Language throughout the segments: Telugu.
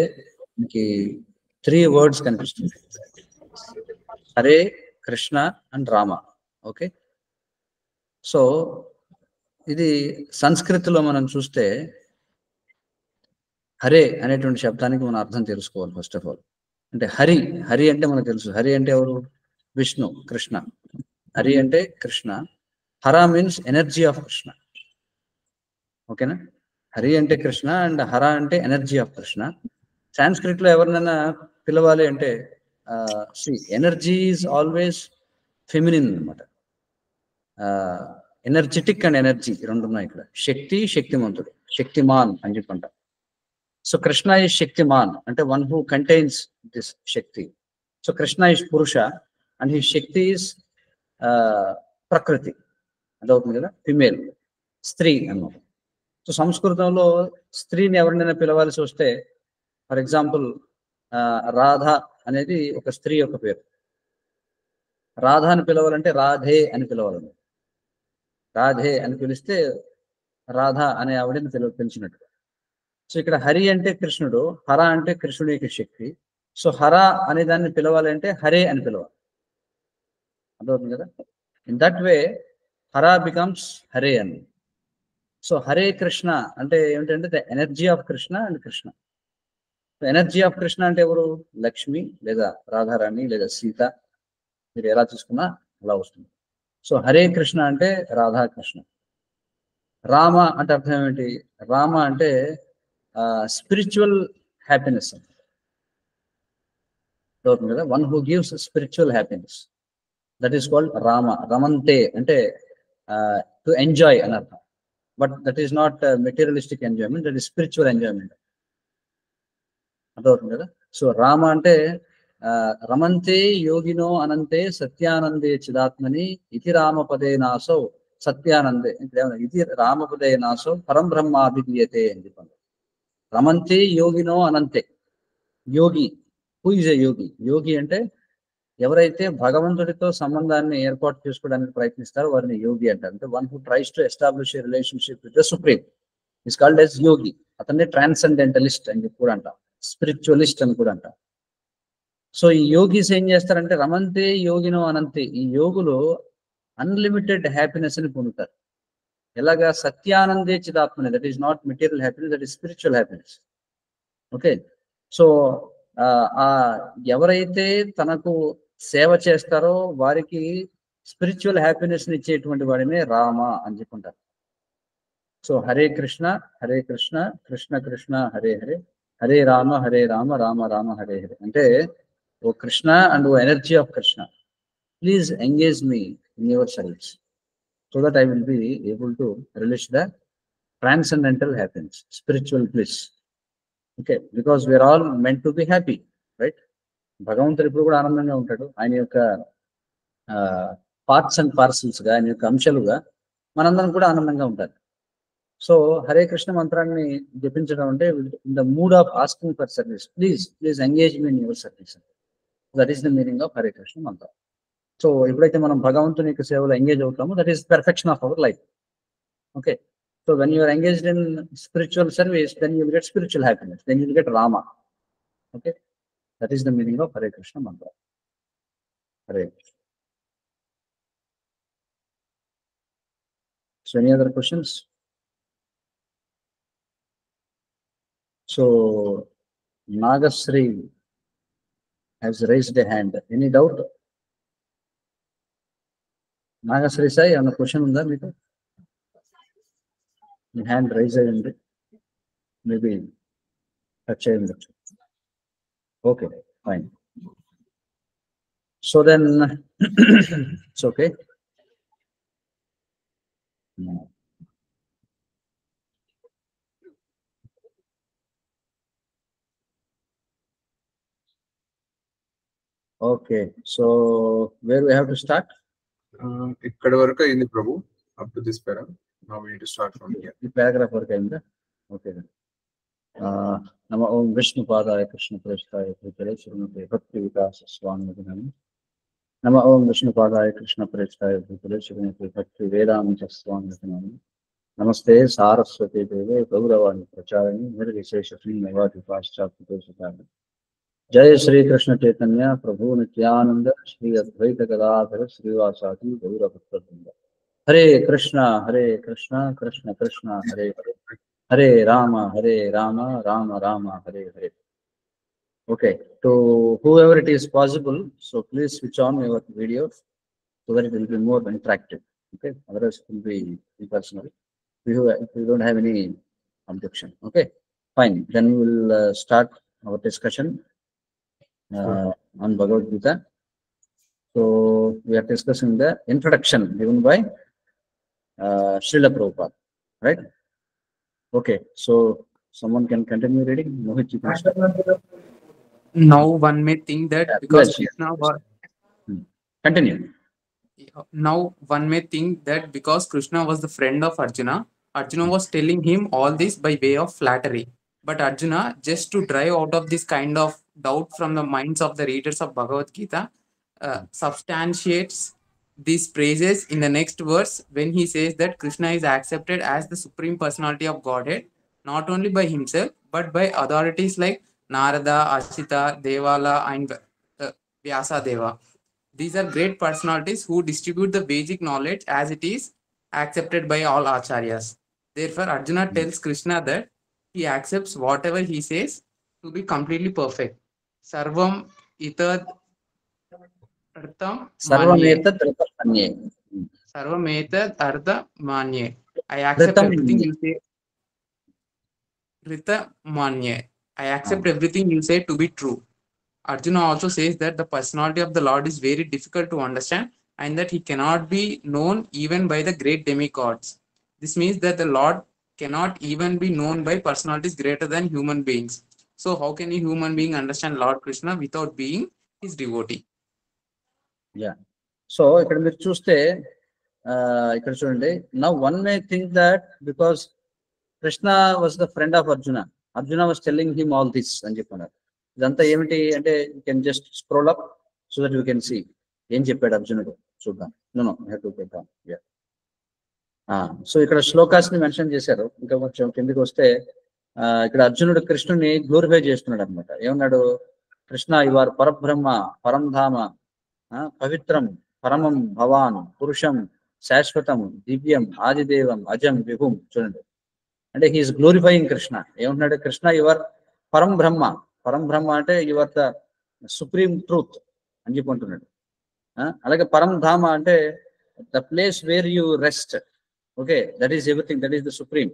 మనకి 3 వర్డ్స్ కనిపిస్తుంది. Hare, Krishna and Rama. Okay, so ఇది సంస్కృతిలో మనం చూస్తే హరే అనేటువంటి శబ్దానికి మనం అర్థం తెలుసుకోవాలి. ఫస్ట్ ఆఫ్ ఆల్ అంటే హరి, హరి అంటే మనకు తెలుసు. హరి అంటే ఎవరు? విష్ణు, కృష్ణ. హరి అంటే కృష్ణ. హర మీన్స్ ఎనర్జీ ఆఫ్ కృష్ణ. ఓకేనా? హరి అంటే కృష్ణ అండ్ హర అంటే ఎనర్జీ ఆఫ్ కృష్ణ. సాంస్క్రిట్ లో ఎవరినైనా పిలవాలి అంటే ఎనర్జీ ఈజ్ ఆల్వేస్ ఫెమినిన్ అనమాట. ఎనర్జెటిక్ అండ్ ఎనర్జీ రెండు ఉన్నాయి ఇక్కడ. శక్తి, శక్తిమంతుడు, శక్తిమాన్ అని చెప్పంట. సో కృష్ణ ఈజ్ శక్తిమాన్ అంటే one who contains this Shakti. So Krishna is పురుష అండ్ హీ శక్తి ఈజ్ ప్రకృతి. అదవుతుంది కదా, ఫిమేల్, స్త్రీ అన్నమాట. సో సంస్కృతంలో స్త్రీని ఎవరినైనా పిలవాల్సి వస్తే, ఫర్ ఎగ్జాంపుల్ రాధ అనేది ఒక స్త్రీ యొక్క పేరు. రాధ అని పిలవాలంటే రాధే అని పిలవాలండి. రాధే అని పిలిస్తే రాధ అనే ఆవిడని పిలిచినట్టు. సో ఇక్కడ హరి అంటే కృష్ణుడు, హర అంటే కృష్ణుడి యొక్క శక్తి. సో హర అనే దాన్ని పిలవాలి అంటే హరే అని పిలవాలి. అర్థమవుతుంది కదా? In that way Hara becomes Hare అని. సో హరే కృష్ణ అంటే ఏమిటంటే the energy of Krishna and Krishna. Energy of Krishna అంటే ఎవరు? లక్ష్మి లేదా రాధారాణి లేదా సీత, మీరు ఎలా చూసుకున్నా అలా వస్తుంది. సో హరే కృష్ణ అంటే రాధాకృష్ణ. రామ అంటే అర్థం ఏమిటి? రామ అంటే స్పిరిచువల్ హ్యాపీనెస్ అవుతుంది కదా, one who gives spiritual happiness, that is called Rama. రమంతే అంటే టు ఎంజాయ్ అని అర్థం. But that is not materialistic enjoyment, that is spiritual enjoyment. అర్థమవుతుంది కదా? సో రామ అంటే రమంతే యోగినో అనంతే సత్యానందే చిదాత్మని ఇతి రామపదే నాసో సత్యానందే. ఇది రామపదే నాసో పరం బ్రహ్మాభిధీయతే అని చెప్పండి. రమంతే యోగినో అనంతే. యోగి, హూ ఇస్ ఎ యోగి? యోగి అంటే ఎవరైతే భగవంతుడితో సంబంధాన్ని ఏర్పాటు చేసుకోవడానికి ప్రయత్నిస్తారో వారిని యోగి అంటారు. అంటే one who tries to establish a relationship with the supreme is called as yogi. అతన్ని ట్రాన్సెండెంటలిస్ట్ అని చెప్పి కూడా అంటాం, స్పిరిచువలిస్ట్ అని కూడా అంటాం. సో ఈ యోగీస్ ఏం చేస్తారంటే రమంతే యోగినో అనంతే, ఈ యోగులు అన్లిమిటెడ్ హ్యాపీనెస్ ని పొందుతారు. ఎలాగా? సత్యానందే చిదాత్మని, that is not material happiness, that is spiritual happiness. Okay, so ఎవరైతే తనకు సేవ చేస్తారో వారికి స్పిరిచువల్ హ్యాపీనెస్ ని ఇచ్చేటువంటి వాడినే రామ అని చెప్పుకుంటారు. సో హరే కృష్ణ, హరే కృష్ణ, కృష్ణ కృష్ణ హరే హరే, హరే రామ, హరే రామ, రామ రామ హరే హరే. అంటే O Krishna and O energy of Krishna, please engage me in your service so that I will be able to release the transcendental happiness, spiritual bliss. Okay, because we are all meant to be happy, right? భగవంతుడు ఇప్పుడు కూడా ఆనందంగా ఉంటాడు. ఆయన యొక్క పార్ట్స్ అండ్ పార్సల్స్ గా, ఆయన యొక్క అంశాలుగా మనందరం కూడా ఆనందంగా ఉంటారు. సో హరే కృష్ణ మంత్రాన్ని జపించడం అంటే in the mood of asking for service, please please engage me in your service. That is the meaning of Hare Krishna మంత్రం. సో ఎప్పుడైతే మనం భగవంతుని యొక్క సేవలో ఎంగేజ్ అవుతామో, that is perfection of our life. Okay, so when you are engaged in spiritual service, then you will get spiritual happiness, then you will get Rama. Okay, that is the meaning of Hare Krishna మంత్రం. Hare Krishna. So any other questions? So Nagasri has raised a hand. Any doubt? Nagasri sai, ఏమన్నా క్వశ్చన్ ఉందా మీకు? మీ హ్యాండ్ రైజ్ అయ్యింది, మేబీ టచ్ అయ్యి ఉండొచ్చు. Okay, fine. So then it's okay. Okay, so where we have to start? ఇక్కడ వరకు అయింది Prabhu, up to this para. Now we need to start from here. ఈ పారాగ్రాఫ్ వరకు అయిందా? ఓకే. నమ ఓం విష్ణుపాదాయ కృష్ణప్రేష్ఠాయ భూతలే శ్రీమతే భక్తి వికాస స్వామి నమః. నమ ఓం విష్ణుపాదాయ కృష్ణప్రేష్ఠాయ భూతలే శ్రీమతే భక్తి వేదాంత స్వామి నమః. నమస్తే సారస్వతి దేవే గౌరవాన్ని ప్రచారాన్ని నిర్విశేష శ్రీనివాసి పాశ్చాత్య జయ శ్రీకృష్ణ చైతన్య ప్రభు నిత్యానంద శ్రీ అద్వైత Gadadhara శ్రీవాసాది గౌరవృంద. Hare Krishna Krishna Krishna Hare Hare, Hare Rama Rama Rama Hare Hare. Okay, to whoever it is possible, so please switch on your video so that it will be more interactive. Okay, otherwise it will be impersonal. We don't have any objection. Okay, fine. Then we will start our discussion on Bhagavad Gita. So we are discussing the introduction given by Srila Prabhupada, right? Okay, so someone can continue reading. Mohit, you can start. Now one may think that because Krishna was Continue. now one may think that because Krishna was the friend of Arjuna, Arjuna was telling him all this by way of flattery. But Arjuna, just to drive out of this kind of doubt from the minds of the readers of Bhagavad Gita, substantiates these praises in the next verse when he says that Krishna is accepted as the Supreme Personality of Godhead, not only by himself, but by authorities like Narada, Ashita, Devala, and Vyasa Deva. These are great personalities who distribute the basic knowledge as it is accepted by all acharyas. Therefore, Arjuna tells Krishna that he accepts whatever he says to be completely perfect. Sarvam itad artham manye. Sarvam etad artha manye. I accept everything you say. Rita manye. I accept everything you say to be true. Arjuna also says that the personality of the Lord is very difficult to understand and that he cannot be known even by the great demigods. This means that the Lord cannot even be known by personalities greater than human beings. So how can a human being understand Lord Krishna without being his devotee? Yeah. So ఇక్కడ మీరు చూస్తే ఇక్కడ చూడండి, now one may think that because Krishna was the friend of Arjuna, Arjuna was telling him all this అని చెప్పన్నారు. ఇదంతా ఏమిటి అంటే you can just scroll up so that you can see ఏం చెప్పాడు అర్జునుడు చూద్దాం. No have to get down. So ఇక్కడ శ్లోకాస్ ని మెన్షన్ చేశారు. ఇంకా కొంచెం కిందకి వస్తే ఇక్కడ అర్జునుడు కృష్ణుని గ్లోరిఫై చేస్తున్నాడు అనమాట. ఏమన్నాడు? కృష్ణ ఇవారు పరబ్రహ్మ పరంధామ పవిత్రం పరమం భవాన్ పురుషం శాశ్వతం దివ్యం ఆదిదేవం అజం విభుం. చూడండి, అంటే హీఈస్ గ్లోరిఫైయింగ్ కృష్ణ. ఏమంటున్నాడు? కృష్ణ యువర్ పరం బ్రహ్మ. పరం బ్రహ్మ అంటే యువర్ ద సుప్రీం ట్రూత్ అని చెప్పుకుంటున్నాడు. అలాగే పరం ధామ అంటే the place where you rest. Okay, that is everything, that is the supreme.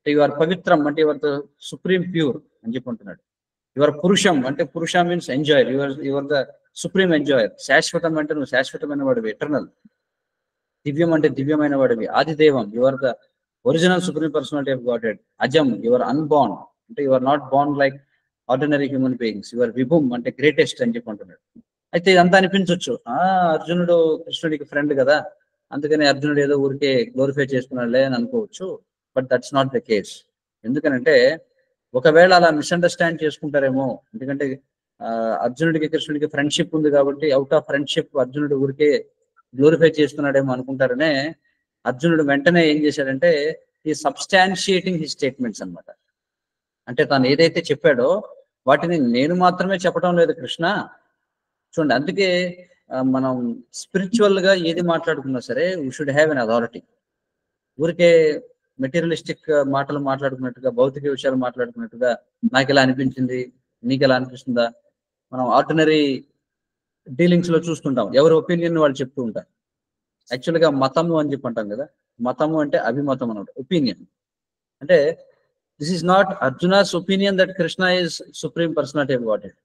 Your పవిత్రం అంటే యువర్ ద సుప్రీం ప్యూర్ అని చెప్పుకుంటున్నాడు. యువర్ పురుషం అంటే పురుష means enjoyer, your the supreme enjoyer. శాశ్వతం అంటే నువ్వు శాశ్వతమైన వాడివి, ఎటర్నల్. దివ్యం అంటే దివ్యమైన వాడివి. ఆదిదేవం, you're the original supreme personality of Godhead. అజం, యువర్ అన్బార్న్ అంటే you're not born like ordinary human beings. You're విభుమ్ అంటే గ్రేటెస్ట్ అని చెప్పుకుంటున్నాడు. అయితే ఇదంతా అనిపించవచ్చు, అర్జునుడు కృష్ణుడికి ఫ్రెండ్ కదా, అందుకని అర్జునుడు ఏదో ఊరికే గ్లోరిఫై చేసుకున్నాడులే అని అనుకోవచ్చు. But that's not the case. ఎందుకనంటే ఒకవేళ అలా మిస్అండర్స్టాండ్ చేసుకుంటారేమో. ఎందుకంటే అర్జునుడికి కృష్ణుడికి ఫ్రెండ్షిప్ ఉంది కాబట్టి అవుట్ ఆఫ్ ఫ్రెండ్షిప్ అర్జునుడు ఊరికే గ్లోరిఫై చేస్తున్నాడేమో అనుకుంటారనే అర్జునుడు వెంటనే ఏం చేశాడంటే ఈ సబ్స్టాన్షియేటింగ్ హిస్ స్టేట్మెంట్స్ అనమాట. అంటే తను ఏదైతే చెప్పాడో వాటిని నేను మాత్రమే చెప్పడం లేదు కృష్ణ. చూడండి, అందుకే మనం స్పిరిచువల్ గా ఏది మాట్లాడుకున్నా సరే we should have an authority. ఊరికే మెటీరియలిస్టిక్ మాటలు మాట్లాడుకున్నట్టుగా, భౌతిక విషయాలు మాట్లాడుకున్నట్టుగా నాకు ఎలా అనిపించింది, నీకు ఎలా అనిపిస్తుందా, మనం ఆర్డినరీ డీలింగ్స్ లో చూస్తుంటాం. ఎవరి ఒపీనియన్ వాళ్ళు చెప్తూ ఉంటారు. యాక్చువల్గా మతము అని చెప్పి అంటాం కదా, మతము అంటే అభిమతం అన్నమాట, ఒపీనియన్. అంటే this is not Arjuna's opinion that Krishna is supreme personality of God head.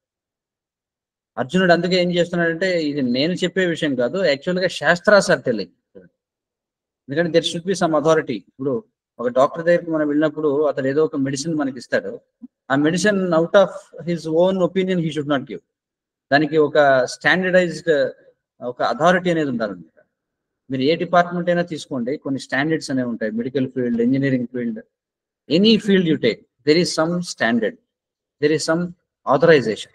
అర్జునుడు అందుకే ఏం చేస్తున్నాడంటే ఇది నేను చెప్పే విషయం కాదు, యాక్చువల్గా శాస్త్రాస్ ఆర్ టెల్లింగ్. ఎందుకంటే there should be some authority. ఇప్పుడు ఒక డాక్టర్ దగ్గరికి మనం వెళ్ళినప్పుడు అతను ఏదో ఒక మెడిసిన్ మనకి ఇస్తాడు. ఆ medicine out of his own opinion he should not give. దానికి ఒక స్టాండర్డైజ్డ్ ఒక అథారిటీ అనేది ఉండాలన్నమాట. మీరు ఏ డిపార్ట్మెంట్ అయినా తీసుకోండి, కొన్ని స్టాండర్డ్స్ అనేవి ఉంటాయి. Medical field, engineering field, any field you take, there is some standard, there is some authorization.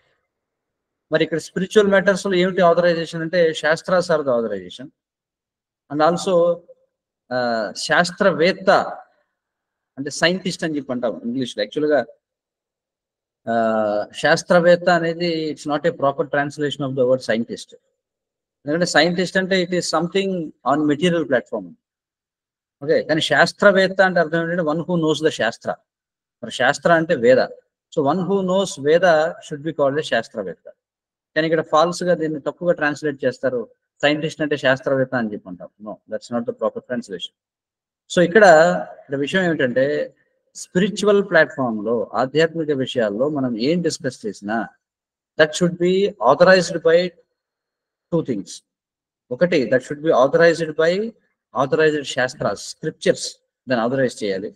మరి ఇక్కడ స్పిరిచువల్ మ్యాటర్స్ లో ఏమిటి ఆథరైజేషన్ అంటే shastras are the authorization. And also శాస్త్రవేత్త అంటే సైంటిస్ట్ అని చెప్పి అంటాం ఇంగ్లీష్లో. యాక్చువల్గా శాస్త్రవేత్త అనేది it's not a proper translation of the word scientist. ఎందుకంటే సైంటిస్ట్ అంటే it is something on material platform. Okay, కానీ శాస్త్రవేత్త అంటే అర్థం ఏంటంటే వన్ హూ నోస్ ద శాస్త్ర. మరి శాస్త్ర అంటే వేద. సో వన్ హూ నోస్ వేద షుడ్ బి కాల్డ్ ఏ శాస్త్రవేత్త. కానీ ఇక్కడ ఫాల్స్ గా దీన్ని తప్పుగా ట్రాన్స్లేట్ చేస్తారు. సైంటిస్ట్ అంటే శాస్త్రవేత్త అని చెప్పి అంటాం. No, that's not the proper translation. So ఇక్కడ విషయం ఏమిటంటే స్పిరిచువల్ ప్లాట్ఫామ్ లో, ఆధ్యాత్మిక విషయాల్లో మనం ఏం డిస్కస్ చేసినా that should be authorized by two things. ఒకటి, that should be authorized by authorized shastras, scriptures దాన్ని ఆథరైజ్ చేయాలి.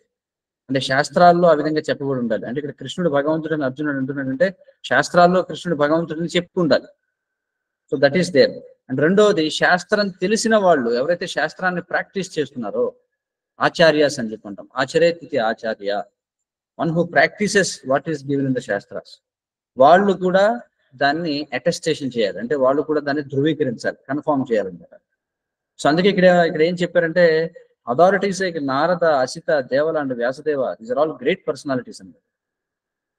అంటే శాస్త్రాల్లో ఆ విధంగా చెప్పబడి ఉండాలి. అంటే ఇక్కడ కృష్ణుడు భగవంతుడు అని అర్జునుడు అంటున్నాడంటే శాస్త్రాల్లో కృష్ణుడు భగవంతుడిని చెప్పుకు ఉండాలి. So that is there. And రెండవది, శాస్త్రం తెలిసిన వాళ్ళు ఎవరైతే శాస్త్రాన్ని ప్రాక్టీస్ చేస్తున్నారో ఆచార్యాస్ అని చెప్పుకుంటాం. ఆచరేతి ఆచార్య, one who practices what is given in the shastras. వాళ్ళు కూడా దాన్ని అటెస్టేషన్ చేయాలి. అంటే వాళ్ళు కూడా దాన్ని ధృవీకరించాలి, కన్ఫర్మ్ చేయాలన్నమాట. సో అందుకే ఇక్కడ ఏం చెప్పారంటే authorities like Narada, Asita, Devala and Vyasadeva, these are all great personalities అన్నమాట.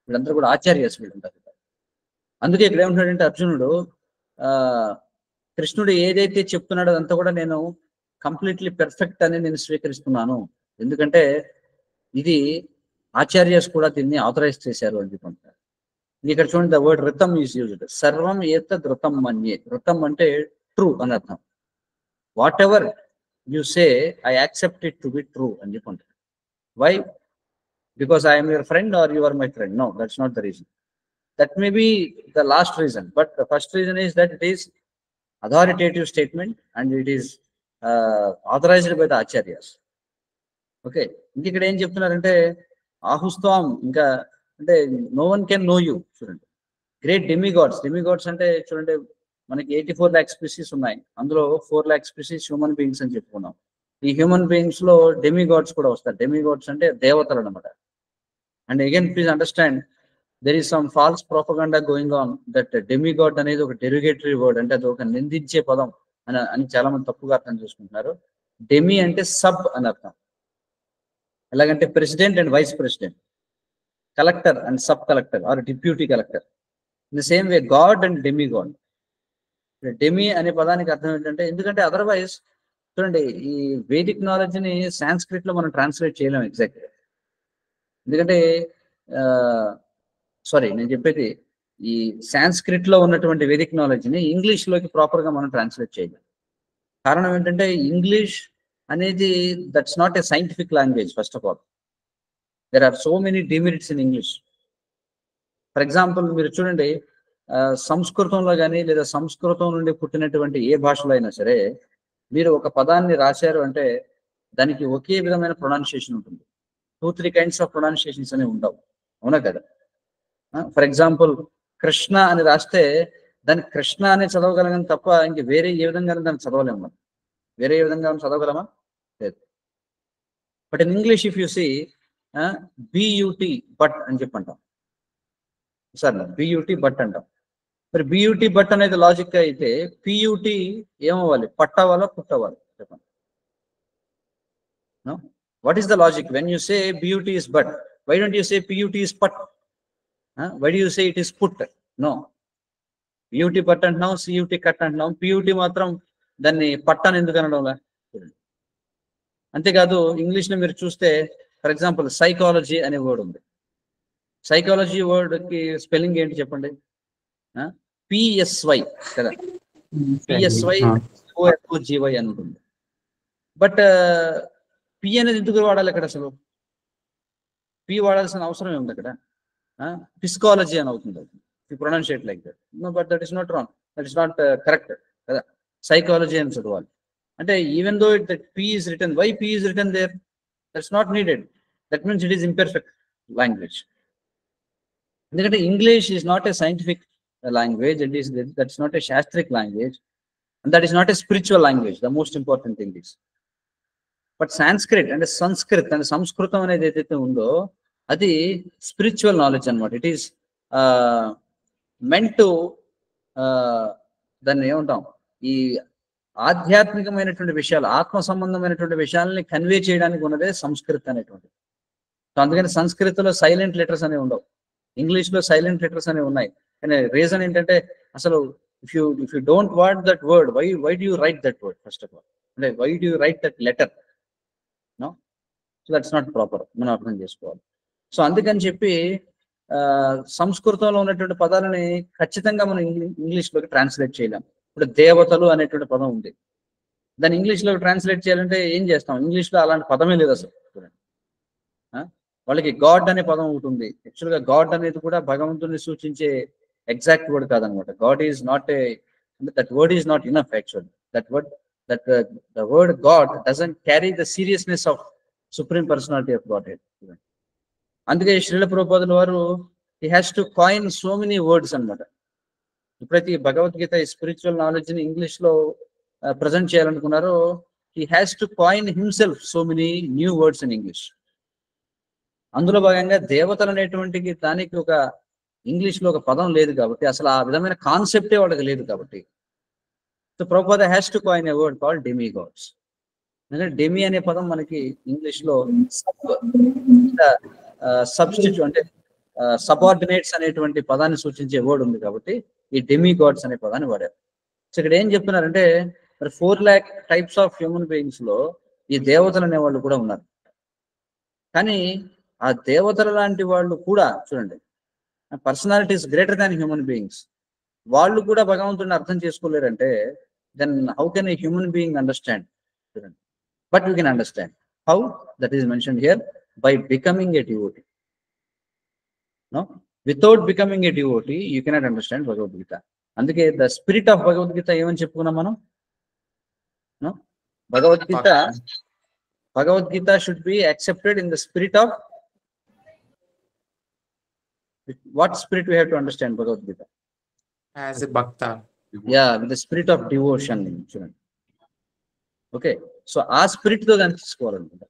వీళ్ళందరూ కూడా ఆచార్యస్ వీళ్ళంటారు. అందుకే ఇక్కడ ఏమంటున్నాడంటే అర్జునుడు, కృష్ణుడు ఏదైతే చెప్తున్నాడో అదంతా కూడా నేను కంప్లీట్లీ పెర్ఫెక్ట్ అని నేను స్వీకరిస్తున్నాను. ఎందుకంటే ఇది ఆచార్యస్ కూడా దీన్ని ఆథరైజ్ చేశారు అని చెప్పుకుంటారు. ఇక్కడ చూడండి, ద వర్డ్ ఋతం ఈజ్ యూజ్డ్. సర్వం ఏతద్ ఋతం మన్యే. ఋతం అంటే ట్రూ అని అర్థం. Whatever you say I accept it to be true అని చెప్పుకుంటారు. Why? Because I'm your friend or you are my friend? No, that's not the reason. That may be the last reason, but the first reason is that it is authoritative statement and it is authorized by the acharyas. Okay, ఇంక ఇక్కడ ఏం చెప్తున్నారంటే ఆహుస్తాం, ఇంకా అంటే no one can know you. చూడండి, గ్రేట్ డెమిగాడ్స్. డెమిగాడ్స్ అంటే చూడండి, మనకి 84 lakh స్పీసీస్ ఉన్నాయి. అందులో 4 lakh స్పీసీస్ హ్యూమన్ బీయింగ్స్ అని చెప్పుకున్నాం. ఈ హ్యూమన్ బీయింగ్స్ లో డెమిగాడ్స్ కూడా వస్తారు. డెమిగాడ్స్ అంటే దేవతలు అనమాట. And again please understand, there is some false propaganda going on that demigod అనేది ఒక డెరిగేటరీ వర్డ్, అంటే అది ఒక నిందించే పదం అని చాలా మంది తప్పుగా అర్థం చేసుకుంటున్నారు. డెమి అంటే సబ్ అని అర్థం. ఎలాగంటే president and vice president, collector and sub collector or deputy collector. In the same way god and demigod. Demi అనే పదానికి అర్థం ఏంటంటే, ఎందుకంటే అదర్వైజ్ చూడండి, ఈ వేదిక్ నాలెడ్జ్ని సాంస్క్రిట్ లో మనం ట్రాన్స్లేట్ చేయలేం ఎగ్జాక్ట్. ఎందుకంటే సారీ, నేను చెప్పేది ఈ సాంస్క్రిట్ లో ఉన్నటువంటి వేదిక్ నాలెడ్జ్ని ఇంగ్లీష్ లోకి ప్రాపర్ గా మనం ట్రాన్స్లేట్ చేయలేం. కారణం ఏంటంటే ఇంగ్లీష్ అనేది that's not a scientific language. First of all, there are so many demerits in English. For example మీరు చూడండి, సంస్కృతంలో కానీ లేదా సంస్కృతం నుండి పుట్టినటువంటి ఏ భాషలో అయినా సరే మీరు ఒక పదాన్ని రాశారు అంటే దానికి ఒకే విధమైన ప్రొనౌన్సియేషన్ ఉంటుంది. 2-3 kinds ఆఫ్ ప్రొనౌన్సియేషన్స్ అనేవి ఉండవు. అవునా కదా? ఫర్ ఎగ్జాంపుల్ కృష్ణ అని రాస్తే దాన్ని కృష్ణ అనే చదవగలం తప్ప ఇంక వేరే ఏ విధంగా దాన్ని చదవలేము. మనం వేరే ఏ విధంగా చదవగలమా? లేదు. But in English if you see B U T but అని చెప్పంటాం. సార్ బియూటీ బట్ అంటాం. మరి బియూటీ బట్ అనేది లాజిక్ అయితే పియూటీ ఏమవ్వాలి? పట్టవాలా పుట్టవాలా? చెప్పండి. What is the logic? When you say B U T is but, why don't you say P U T is put? Why do you say it is put? No. PUT పట్ అంటున్నాం, CUT కట్ అంటున్నాం. PUT మాత్రం దాన్ని పట్టని ఎందుకు అనడంలా? అంతేకాదు ఇంగ్లీష్ లో మీరు చూస్తే ఫర్ ఎగ్జాంపుల్ సైకాలజీ అనే వర్డ్ ఉంది. సైకాలజీ వర్డ్ కి స్పెల్లింగ్ ఏంటి చెప్పండి? PSY కదా, PSY OFOGY అని ఉంటుంది. బట్ P అనేది ఎందుకు వాడాలి అక్కడ? అసలు P వాడాల్సిన అవసరం ఏముంది అక్కడ? ఫిజికాలజీ అని అవుతుంది. You pronounce like that. No, but that is not wrong, that is not correct కదా. సైకాలజీ అని చదవాలి. అంటే even though that P is written, why P is written there? That's not needed. That means it is imperfect language. ఎందుకంటే English is not a scientific language, and that's not a shastric language, and that is not a spiritual language. The most important thing is, but Sanskrit and Sanskrit and సంస్కృతం అనేది ఏదైతే ఉందో అది స్పిరిచువల్ నాలెడ్జ్ అనమాట. ఇట్ ఈస్ మెంట్ టు దాన్ని ఏమంటాం, ఈ ఆధ్యాత్మికమైనటువంటి విషయాలు, ఆత్మ సంబంధమైనటువంటి విషయాలని కన్వే చేయడానికి ఉన్నదే సంస్కృత్ అనేటువంటి. సో అందుకని సంస్కృతంలో సైలెంట్ లెటర్స్ అనేవి ఉండవు, ఇంగ్లీష్ లో సైలెంట్ లెటర్స్ అనేవి ఉన్నాయి. కానీ రీజన్ ఏంటంటే అసలు if you don't what that word, why do you write that word first of all, అంటే why do you write that letter, no. So that's not proper, మనం అర్థం చేసుకోవాలి. సో అందుకని చెప్పి సంస్కృతంలో ఉన్నటువంటి పదాలని ఖచ్చితంగా మనం ఇంగ్లీష్లోకి ట్రాన్స్లేట్ చేయలేం. ఇప్పుడు దేవతలు అనేటువంటి పదం ఉంది, దాన్ని ఇంగ్లీష్లోకి ట్రాన్స్లేట్ చేయాలంటే ఏం చేస్తాం? ఇంగ్లీష్లో అలాంటి పదమే లేదు అసలు. వాళ్ళకి గాడ్ అనే పదం ఒకటి ఉంది. యాక్చువల్గా గాడ్ అనేది కూడా భగవంతుని సూచించే ఎగ్జాక్ట్ వర్డ్ కాదనమాట. God is not that word is not enough actual. That the word God doesn't carry the seriousness of supreme personality of Godhead. అందుకే శ్రీల ప్రభుపాదుల వారు he has to coin so many words అనమాట. ఎప్పుడైతే ఈ భగవద్గీత ఈ స్పిరిచువల్ నాలెడ్జ్ ని ఇంగ్లీష్ లో ప్రజెంట్ చేయాలనుకున్నారో, he has to coin himself so many new words in English. అందులో భాగంగా దేవతలు అనేటువంటి దానికి ఒక ఇంగ్లీష్ లో ఒక పదం లేదు కాబట్టి, అసలు ఆ విధమైన కాన్సెప్టే వాళ్ళకి లేదు కాబట్టి, so Prabhupada has to coin a word called demigods. ఎందుకంటే డెమి అనే పదం మనకి ఇంగ్లీష్ లో సబ్స్టిట్యూట్ అంటే సబార్డినేట్స్ అనేటువంటి పదాన్ని సూచించే వర్డ్ ఉంది కాబట్టి ఈ డెమి గాడ్స్ అనే పదాన్ని వాడారు. సో ఇక్కడ ఏం చెప్తున్నారంటే, మరి 4 lakh types of human beings లో ఈ దేవతలు అనే వాళ్ళు కూడా ఉన్నారు. కానీ ఆ దేవతల లాంటి వాళ్ళు కూడా చూడండి, personalities greater than human beings, వాళ్ళు కూడా భగవంతుడిని అర్థం చేసుకోలేరంటే then how can a human being understand? చూడండి, but you can understand how. That is mentioned here, by becoming a devotee. No, without becoming a devotee you cannot understand Bhagavad Gita. అందుకే ద స్పిరిట్ ఆఫ్ భగవద్గీత ఏమని చెప్పుకున్నాం మనం? Bhagavad Gita should be accepted in the spirit of what spirit we have to understand Bhagavad Gita? As a bhakta. Yeah, with the spirit of devotion. Okay, so our spirit to then తీసుకోవాలన్నమాట.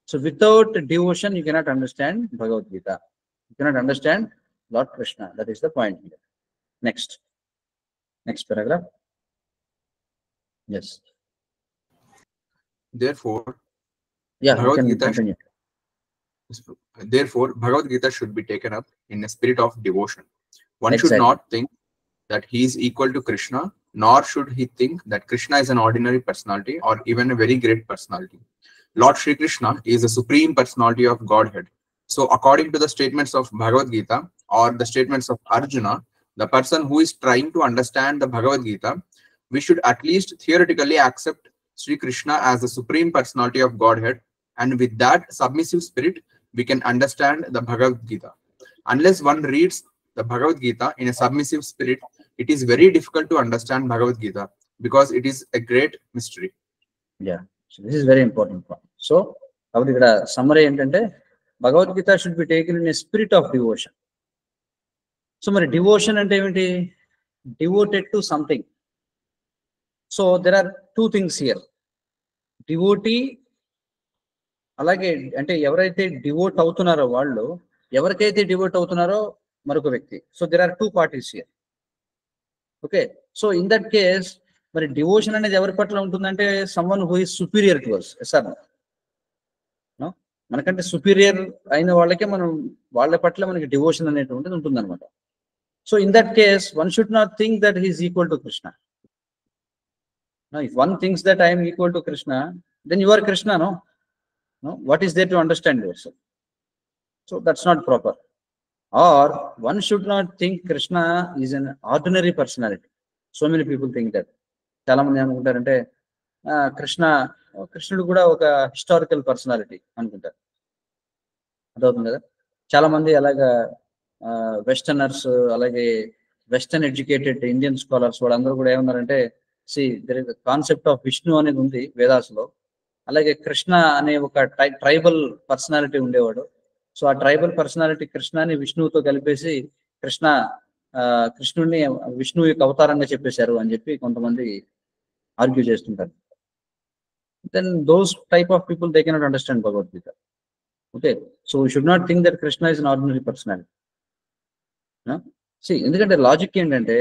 So without devotion you cannot understand Bhagavad Gita, you cannot understand Lord Krishna. That is the point here. Next paragraph. Yes, Therefore, yeah, Bhagavad you can Gita continue. Therefore, Bhagavad Gita should be taken up in a spirit of devotion. One should Exactly. not think that he is equal to Krishna, nor should he think that Krishna is an ordinary personality or even a very great personality. Lord Shri Krishna is the supreme personality of Godhead. So, according to the statements of Bhagavad Gita or the statements of Arjuna, the person who is trying to understand the Bhagavad Gita, we should at least theoretically accept Shri Krishna as the supreme personality of Godhead, and with that submissive spirit, we can understand the Bhagavad Gita. Unless one reads the Bhagavad Gita in a submissive spirit, it is very difficult to understand Bhagavad Gita because it is a great mystery. Yeah, so this is very important point. So కాబట్టి ఇక్కడ సమ్మరీ ఏంటంటే, Bhagavad Gita should be taken in a spirit of devotion. So మరి డివోషన్ అంటే ఏమిటి? Devoted to something. So there are 2 things here. Devotee, అలాగే అంటే ఎవరైతే డివోట్ అవుతున్నారో వాళ్ళు, ఎవరికైతే డివోట్ అవుతున్నారో మరొక వ్యక్తి. So there are 2 parties here. Okay, so in that case మరి డివోషన్ అనేది ఎవరి పట్ల ఉంటుందంటే, someone who is superior to us. Sir మనకంటే సుపీరియర్ అయిన వాళ్ళకే మనం, వాళ్ళ పట్ల మనకి డివోషన్ అనేటువంటిది ఉంటుంది అనమాట. So in that case one should not think that he is equal to Krishna. If one thinks that I am equal to Krishna, then you are Krishna. No, what is there to understand yourself? So that's not proper. Or one should not think Krishna is an ordinary personality. So many people think that. చాలా మంది అనుకుంటారంటే కృష్ణుడు కూడా ఒక హిస్టారికల్ పర్సనాలిటీ అనుకుంటారు. అర్థమవుతుంది కదా? చాలా మంది అలాగా వెస్టర్నర్స్, అలాగే వెస్టర్న్ ఎడ్యుకేటెడ్ ఇండియన్ స్కాలర్స్ వాళ్ళందరూ కూడా ఏమన్నారంటే, there is a concept of Vishnu అనేది ఉంది వేదాస్లో, అలాగే కృష్ణ అనే ఒక ట్రైబల్ పర్సనాలిటీ ఉండేవాడు. సో ఆ ట్రైబల్ పర్సనాలిటీ కృష్ణని విష్ణువుతో కలిపేసి కృష్ణుడిని విష్ణువు యొక్క అవతారంగా చెప్పేశారు అని చెప్పి కొంతమంది ఆర్గ్యూ చేస్తుంటారు. Then those type of people they cannot understand Bhagavad Gita. Okay, so we should not think that Krishna is an ordinary personality. ఎందుకంటే లాజిక్ ఏంటంటే,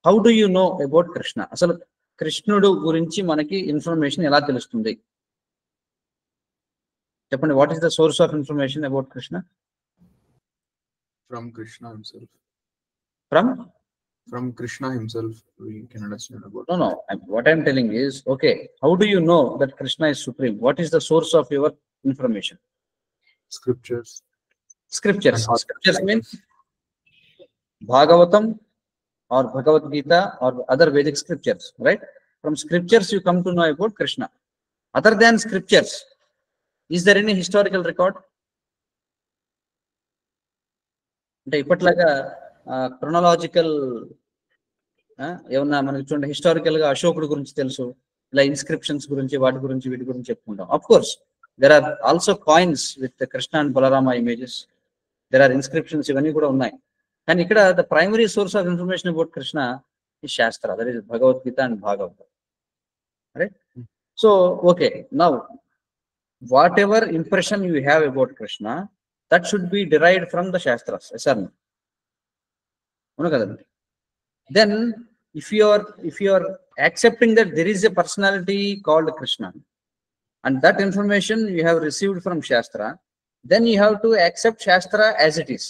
how do you know about Krishna? అసలు కృష్ణుడు గురించి మనకి ఇన్ఫర్మేషన్ ఎలా తెలుస్తుంది? చెప్పండి, what is the source of information about Krishna? From Krishna himself. From From Krishna himself, we can understand about. No. What I'm telling is, okay, how do you know that Krishna is supreme? What is the source of your information? Scriptures. Scriptures. And all- Scriptures means Bhagavatam or Bhagavad Gita or other Vedic scriptures, right? From scriptures you come to know about Krishna. Other than scriptures, is there any historical record? అంటే ఇప్పట్లాగా క్రొనలాజికల్ ఏమన్నా మనకి చూడండి, హిస్టారికల్ గా అశోకుడు గురించి తెలుసు, ఇలా ఇన్స్క్రిప్షన్స్ గురించి వాటి గురించి వీటి గురించి చెప్పుకుంటాం. Of course there are also coins with Krishna and Balarama images, there are inscriptions, ఇవన్నీ కూడా ఉన్నాయి. కానీ ఇక్కడ the primary source of information about Krishna ఈ శాస్త్ర, that is Bhagavad Gita and Bhagavatam, right? So okay, now whatever impression you have about Krishna, that should be derived from the shastras. Sir అవును కదండి. Then if you are accepting that there is a personality called Krishna and that information you have received from Shastra, then you have to accept Shastra as it is.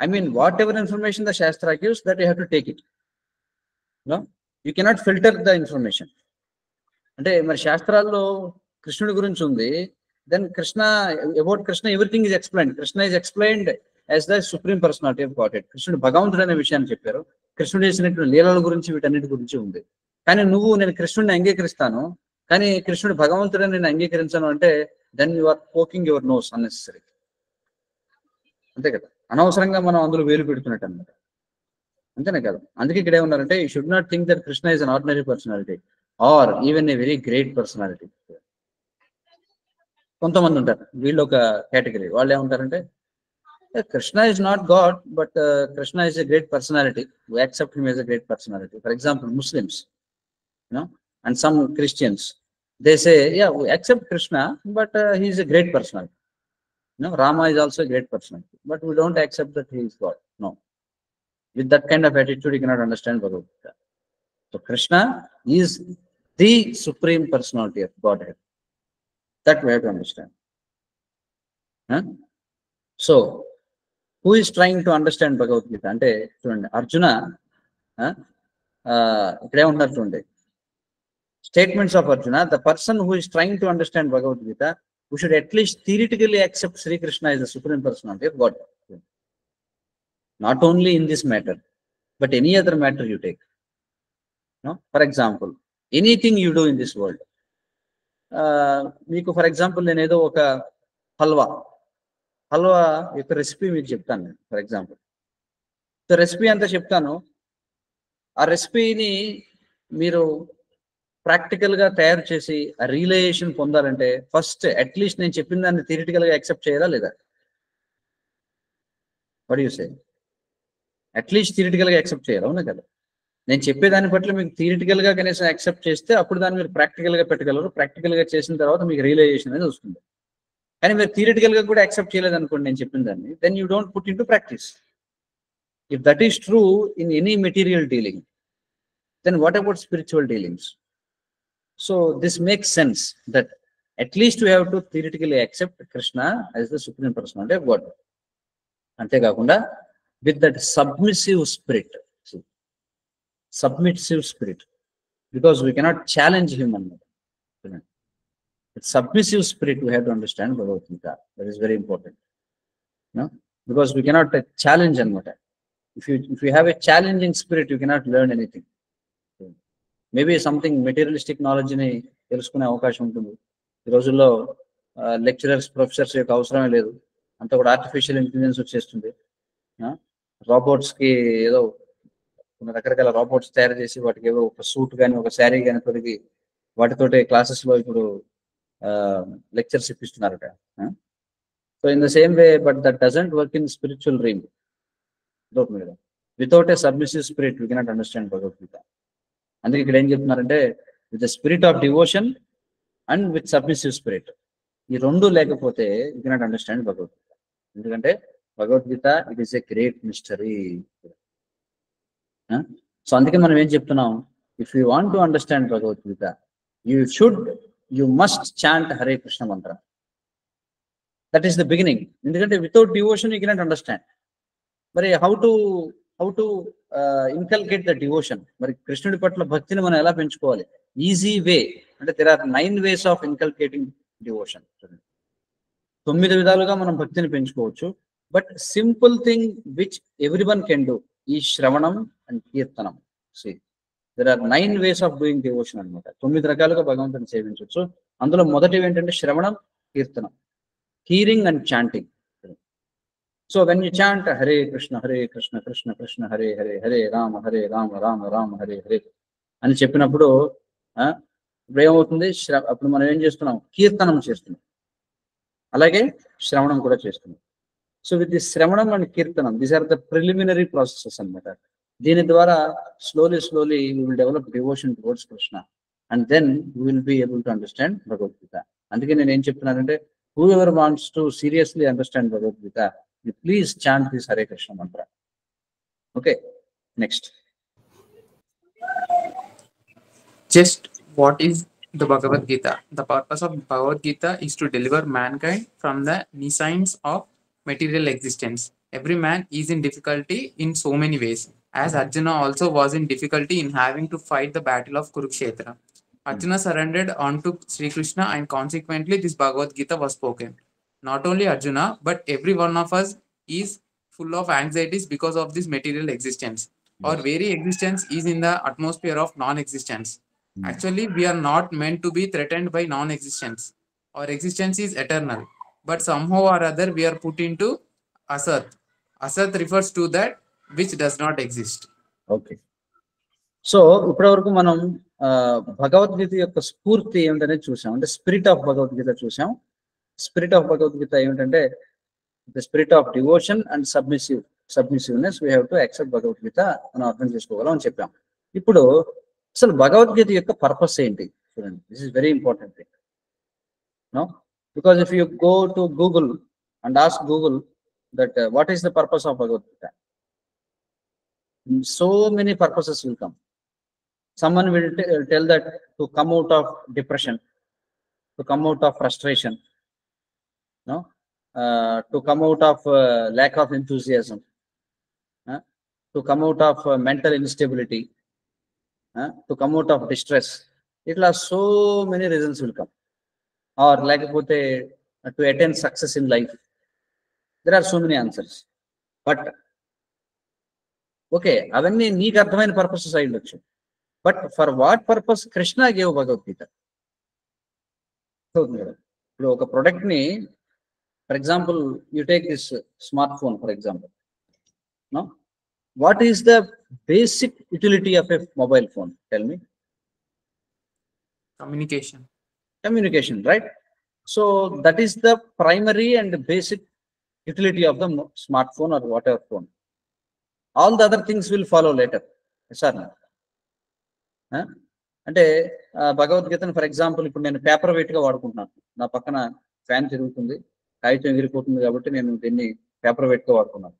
I mean, whatever information the Shastra gives, that you have to take it. No, you cannot filter the information. అంటే మరి శాస్త్రాల్లో కృష్ణుడి గురించి ఉంది, then Krishna, about Krishna everything is explained. Krishna is explained as the supreme personality of Godhead. కృష్ణుడు భగవంతుడు అనే విషయాన్ని చెప్పారు, కృష్ణుడు చేసినటువంటి లీలల గురించి వీటన్నిటి గురించి ఉంది. కానీ నువ్వు నేను కృష్ణుడిని అంగీకరిస్తాను కానీ కృష్ణుడు భగవంతుడని నేను అంగీకరించాను అంటే then you are poking your nose unnecessary. అంతే కదా, అనవసరంగా మనం అందులో వేలు పెడుతున్నట్టు అన్నమాట. అంతేనే కదా. అందుకే ఇక్కడ ఏమన్నారంటే you should not think that Krishna is an ordinary personality or even a very great personality. కొంతమంది ఉంటారు, వీళ్ళు ఒక కేటగిరీ. వాళ్ళు ఏమంటారంటే Krishna is not God, but Krishna is a great personality. We accept him as a great personality. For example, Muslims, and some Christians, they say, yeah, we accept Krishna, but he is a great personality. Rama is also a great personality, but we don't accept that he is God. No. With that kind of attitude, you cannot understand Bhagavad Gita. So Krishna is the supreme personality of Godhead. That we have to understand. So, who is trying to understand Bhagavad Gita? అంటే చూడండి, అర్జున ఇక్కడే ఉంటారు చూడండి, statements of Arjuna. The person who is trying to understand Bhagavad Gita, we should at least theoretically accept Sri Krishna is the supreme personality of God. Not only in this matter, but any other matter you take. For example, anything you do in this world. మీకు ఫర్ ఎగ్జాంపుల్ నేను ఏదో ఒక హల్వా యొక్క రెసిపీ మీకు చెప్తాను నేను. ఫర్ ఎగ్జాంపుల్, సో రెసిపీ అంతా చెప్తాను. ఆ రెసిపీని మీరు ప్రాక్టికల్గా తయారు చేసి ఆ రియలైజేషన్ పొందాలంటే ఫస్ట్ అట్లీస్ట్ నేను చెప్పిన దాన్ని థియరిటికల్గా యాక్సెప్ట్ చేయాలా లేదా? What you say? అట్లీస్ట్ థియరిటికల్గా యాక్సెప్ట్ చేయాలి, అవునా కదా? నేను చెప్పేదాని పట్ల మీకు థియరిటికల్గా కనీసం యాక్సెప్ట్ చేస్తే అప్పుడు దాన్ని మీరు ప్రాక్టికల్గా పెట్టగలరు. ప్రాక్టికల్గా చేసిన తర్వాత మీకు రియలైజేషన్ అనేది వస్తుంది. కానీ మీరు థియరిటికల్ గా కూడా యాక్సెప్ట్ చేయలేదు అనుకోండి నేను చెప్పిన దాన్ని, then you don't put in to practice. If that is true in any material dealing, then what about spiritual dealings? So this makes sense that at least you have to theoretically accept Krishna as the supreme personality of God. అంతేకాకుండా with that submissive spirit, because we cannot challenge him అన్నమాట. With submissive spirit, we have to understand Bhagavad Gita. That is very important. Because we cannot challenge another. If you have a challenging spirit, you cannot learn anything. Maybe something materialistic knowledge ni తెలుసుకునే అవకాశం ఉంటుంది. ఈ రోజుల్లో లెక్చరర్స్, ప్రొఫెసర్స్ యొక్క అవసరమే లేదు. అంతా కూడా ఆర్టిఫిషియల్ ఇంటెలిజెన్స్ వచ్చేస్తుంది. రోబోట్స్ కి ఏదో రకరకాల రోబోట్స్ తయారు చేసి వాటికి ఏదో ఒక సూట్ కానీ ఒక శారీ కానీ తొడిగి వాటితోటి క్లాసెస్ లో ఇప్పుడు లెక్చర్స్ ఇప్పిస్తున్నారట. So in the same way, but that doesn't work in spiritual realm. Without a submissive spirit we cannot understand Bhagavad Gita. అందుకే ఇక్కడ ఏం చెప్తున్నారంటే with the spirit of devotion and with submissive spirit, ఈ రెండు లేకపోతే యూ కెనాట్ అండర్స్టాండ్ భగవద్గీత. ఎందుకంటే Bhagavad Gita it is a great mystery. So అందుకే మనం ఏం చెప్తున్నాం, if you want to understand Bhagavad Gita, you must chant Hare Krishna mantra. That is the beginning. ఎందుకంటే without devotion you cannot understand. మరి how to inculcate the devotion, మరి కృష్ణుడి పట్ల భక్తిని మనం ఎలా పెంచుకోవాలి? ఈజీ వే అంటే there are 9 ways of inculcating devotion. 9 విధాలుగా మనం భక్తిని పెంచుకోవచ్చు. But simple thing which everyone can do ఈ శ్రవణం అండ్ కీర్తనం. See there are 9 ways of doing devotion అనమాట. 9 రకాలుగా భగవంతుని సేవించవచ్చు. అందులో మొదటివి ఏంటంటే శ్రవణం, కీర్తనం, hearing and chanting. So when you chant Hare Krishna Krishna Krishna Hare Hare, Hare Rama Rama Rama Hare Hare అని చెప్పినప్పుడు ఇప్పుడు ఏమవుతుంది? అప్పుడు మనం ఏం చేస్తున్నాం? కీర్తనం చేస్తున్నాం, అలాగే శ్రవణం కూడా చేస్తున్నాం. సో విత్ ది శ్రవణం అండ్ కీర్తనం, these are the preliminary processes అనమాట. దీని ద్వారా slowly you will develop devotion towards Krishna and then you will be able to understand Bhagavad Gita. అందుకే నేను ఏం చెప్తున్నానంటే, whoever wants to seriously understand Bhagavad Gita, please chant this Hare Krishna mantra. Okay, next. Just what is the Bhagavad Gita? The purpose of Bhagavad Gita is to deliver mankind from the nescience of material existence. Every man is in difficulty in so many ways, as Arjuna also was in difficulty in having to fight the battle of Kurukshetra. Arjuna surrendered unto Sri Krishna and consequently this Bhagavad Gita was spoken. Not only Arjuna, but every one of us is full of anxieties because of this material existence. Our very existence is in the atmosphere of non-existence. Actually, we are not meant to be threatened by non-existence. Our existence is eternal, but somehow or other we are put into asat. Asat refers to that which does not exist. Okay, so ఇప్పటి వరకు మనం భగవద్గీత యొక్క స్ఫూర్తి ఏమిటనేది చూసాం. అంటే స్పిరిట్ ఆఫ్ భగవద్గీత చూసాం. స్పిరిట్ ఆఫ్ భగవద్గీత ఏమిటంటే the spirit of devotion and submissiveness. We have to accept Bhagavad Gita మనం అర్థం చేసుకోగలం అని చెప్పాం. ఇప్పుడు అసలు భగవద్గీత యొక్క పర్పస్ ఏంటి చూడండి. This is very important thing, no, because if you go to Google and ask Google that what is the purpose of Bhagavad Gita, so many purposes will come. Someone will tell that to come out of depression, to come out of frustration, no, to come out of lack of enthusiasm, to come out of mental instability, to come out of distress. It will so many reasons will come. Or like to attain success in life. There are so many answers. But okay, అవన్నీ నీకు అర్థమైన పర్పసెస్ అయి ఉండొచ్చు. But for what purpose Krishna gave Bhagavad Gita? ఇప్పుడు ఒక ప్రొడక్ట్ ని, for example you take this smart phone for example, no, what is the basic utility of a mobile phone? Tell me. Communication, right? So that is the primary and basic utility of the smartphone or whatever phone. All the other things will follow later. Yes or no? అంటే భగవద్గీతను ఫర్ ఎగ్జాంపుల్ ఇప్పుడు నేను పేపర్ వెయిట్ గా వాడుకుంటున్నాను. నా పక్కన ఫ్యాన్ తిరుగుతుంది, కాగితం ఎగిరిపోతుంది, కాబట్టి నేను దీన్ని పేపర్ వెయిట్ గా వాడుకున్నాను.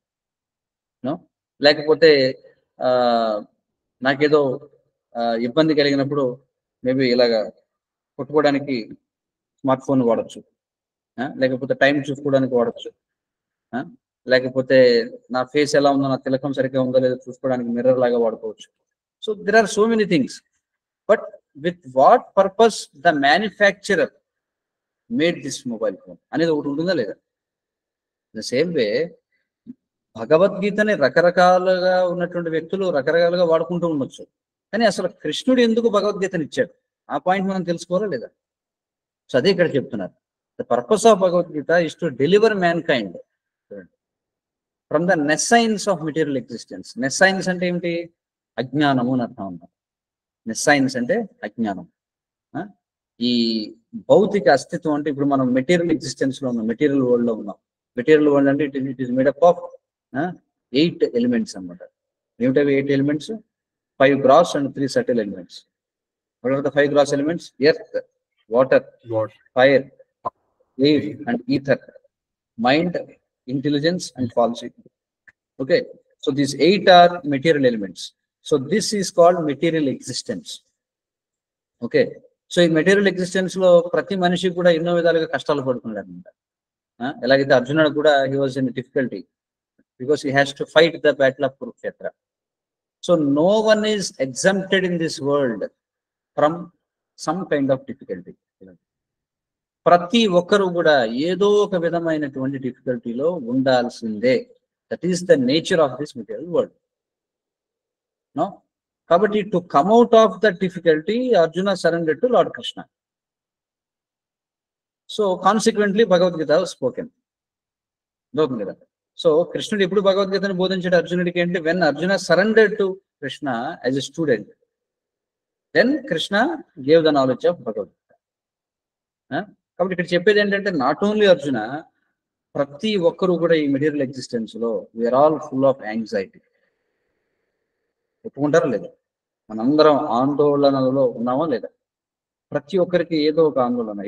లేకపోతే నాకేదో ఇబ్బంది కలిగినప్పుడు మేబీ ఇలాగా కొట్టుకోవడానికి స్మార్ట్ ఫోన్ వాడచ్చు, లేకపోతే టైం చూసుకోవడానికి వాడచ్చు, లేకపోతే నా ఫేస్ ఎలా ఉందో, నా తిలకం సరిగ్గా ఉందో లేదో చూసుకోవడానికి మిర్రర్ లాగా వాడుకోవచ్చు. So there are so many things. But with what purpose the manufacturer made this mobile phone అనేది ఒకటి ఉంటుందా లేదా? ద సేమ్ వే భగవద్గీతని రకరకాలుగా ఉన్నటువంటి వ్యక్తులు రకరకాలుగా వాడుకుంటూ ఉండొచ్చు, కానీ అసలు కృష్ణుడు ఎందుకు భగవద్గీతని ఇచ్చాడు ఆ పాయింట్ మనం తెలుసుకోవాలా లేదా? సో అదే ఇక్కడ చెప్తున్నారు. The purpose of Bhagavad Gita is to deliver mankind from the nescience of material existence. Nescience అంటే ఏమిటి? అజ్ఞానము అని అర్థం ఉన్నాం. నెస్సైన్స్ అంటే అజ్ఞానం. ఈ భౌతిక అస్తిత్వం అంటే ఇప్పుడు మనం మెటీరియల్ ఎగ్జిస్టెన్స్ లో ఉన్నాం, మెటీరియల్ వరల్డ్ లో ఉన్నాం. మెటీరియల్ వరల్డ్ అంటే it is made up of 8 elements అనమాట. ఏమిటవి 8 elements? 5 gross and 3 subtle elements. What are the 5 gross elements? Earth, water, fire, air and ether, mind, intelligence and falsity. Okay, so these 8 are material elements. So this is called material existence. Okay, so in material existence lo prati manishi kuda enno vidaluga kashtalu padutunnaru annamata. ఎలాగైతే అర్జునుడు కూడా he was in difficulty because he has to fight the battle of Kurukshetra. So no one is exempted in this world from some kind of difficulty. ప్రతి ఒక్కరు కూడా ఏదో ఒక విధమైనటువంటి డిఫికల్టీలో ఉండాల్సిందే. That is the nature of this material world. No, కాబట్టి to come out of the difficulty Arjuna surrender to lord Krishna. So consequently Bhagavad Gita spoken అవుతుంది కదా. సో కృష్ణుడు ఎప్పుడు భగవద్గీతను బోధించాడు అర్జునుడికి అంటే when Arjuna surrender to Krishna as a student, then Krishna gave the knowledge of Bhagavad Gita. కాబట్టి ఇక్కడ చెప్పేది ఏంటంటే నాట్ ఓన్లీ అర్జున, ప్రతి ఒక్కరు కూడా ఈ మెటీరియల్ ఎగ్జిస్టెన్స్ లో we're all full of anxiety. ఒప్పుకుంటారా లేదా? మనందరం ఆందోళనలో ఉన్నామా లేదా? ప్రతి ఒక్కరికి ఏదో ఒక ఆందోళన,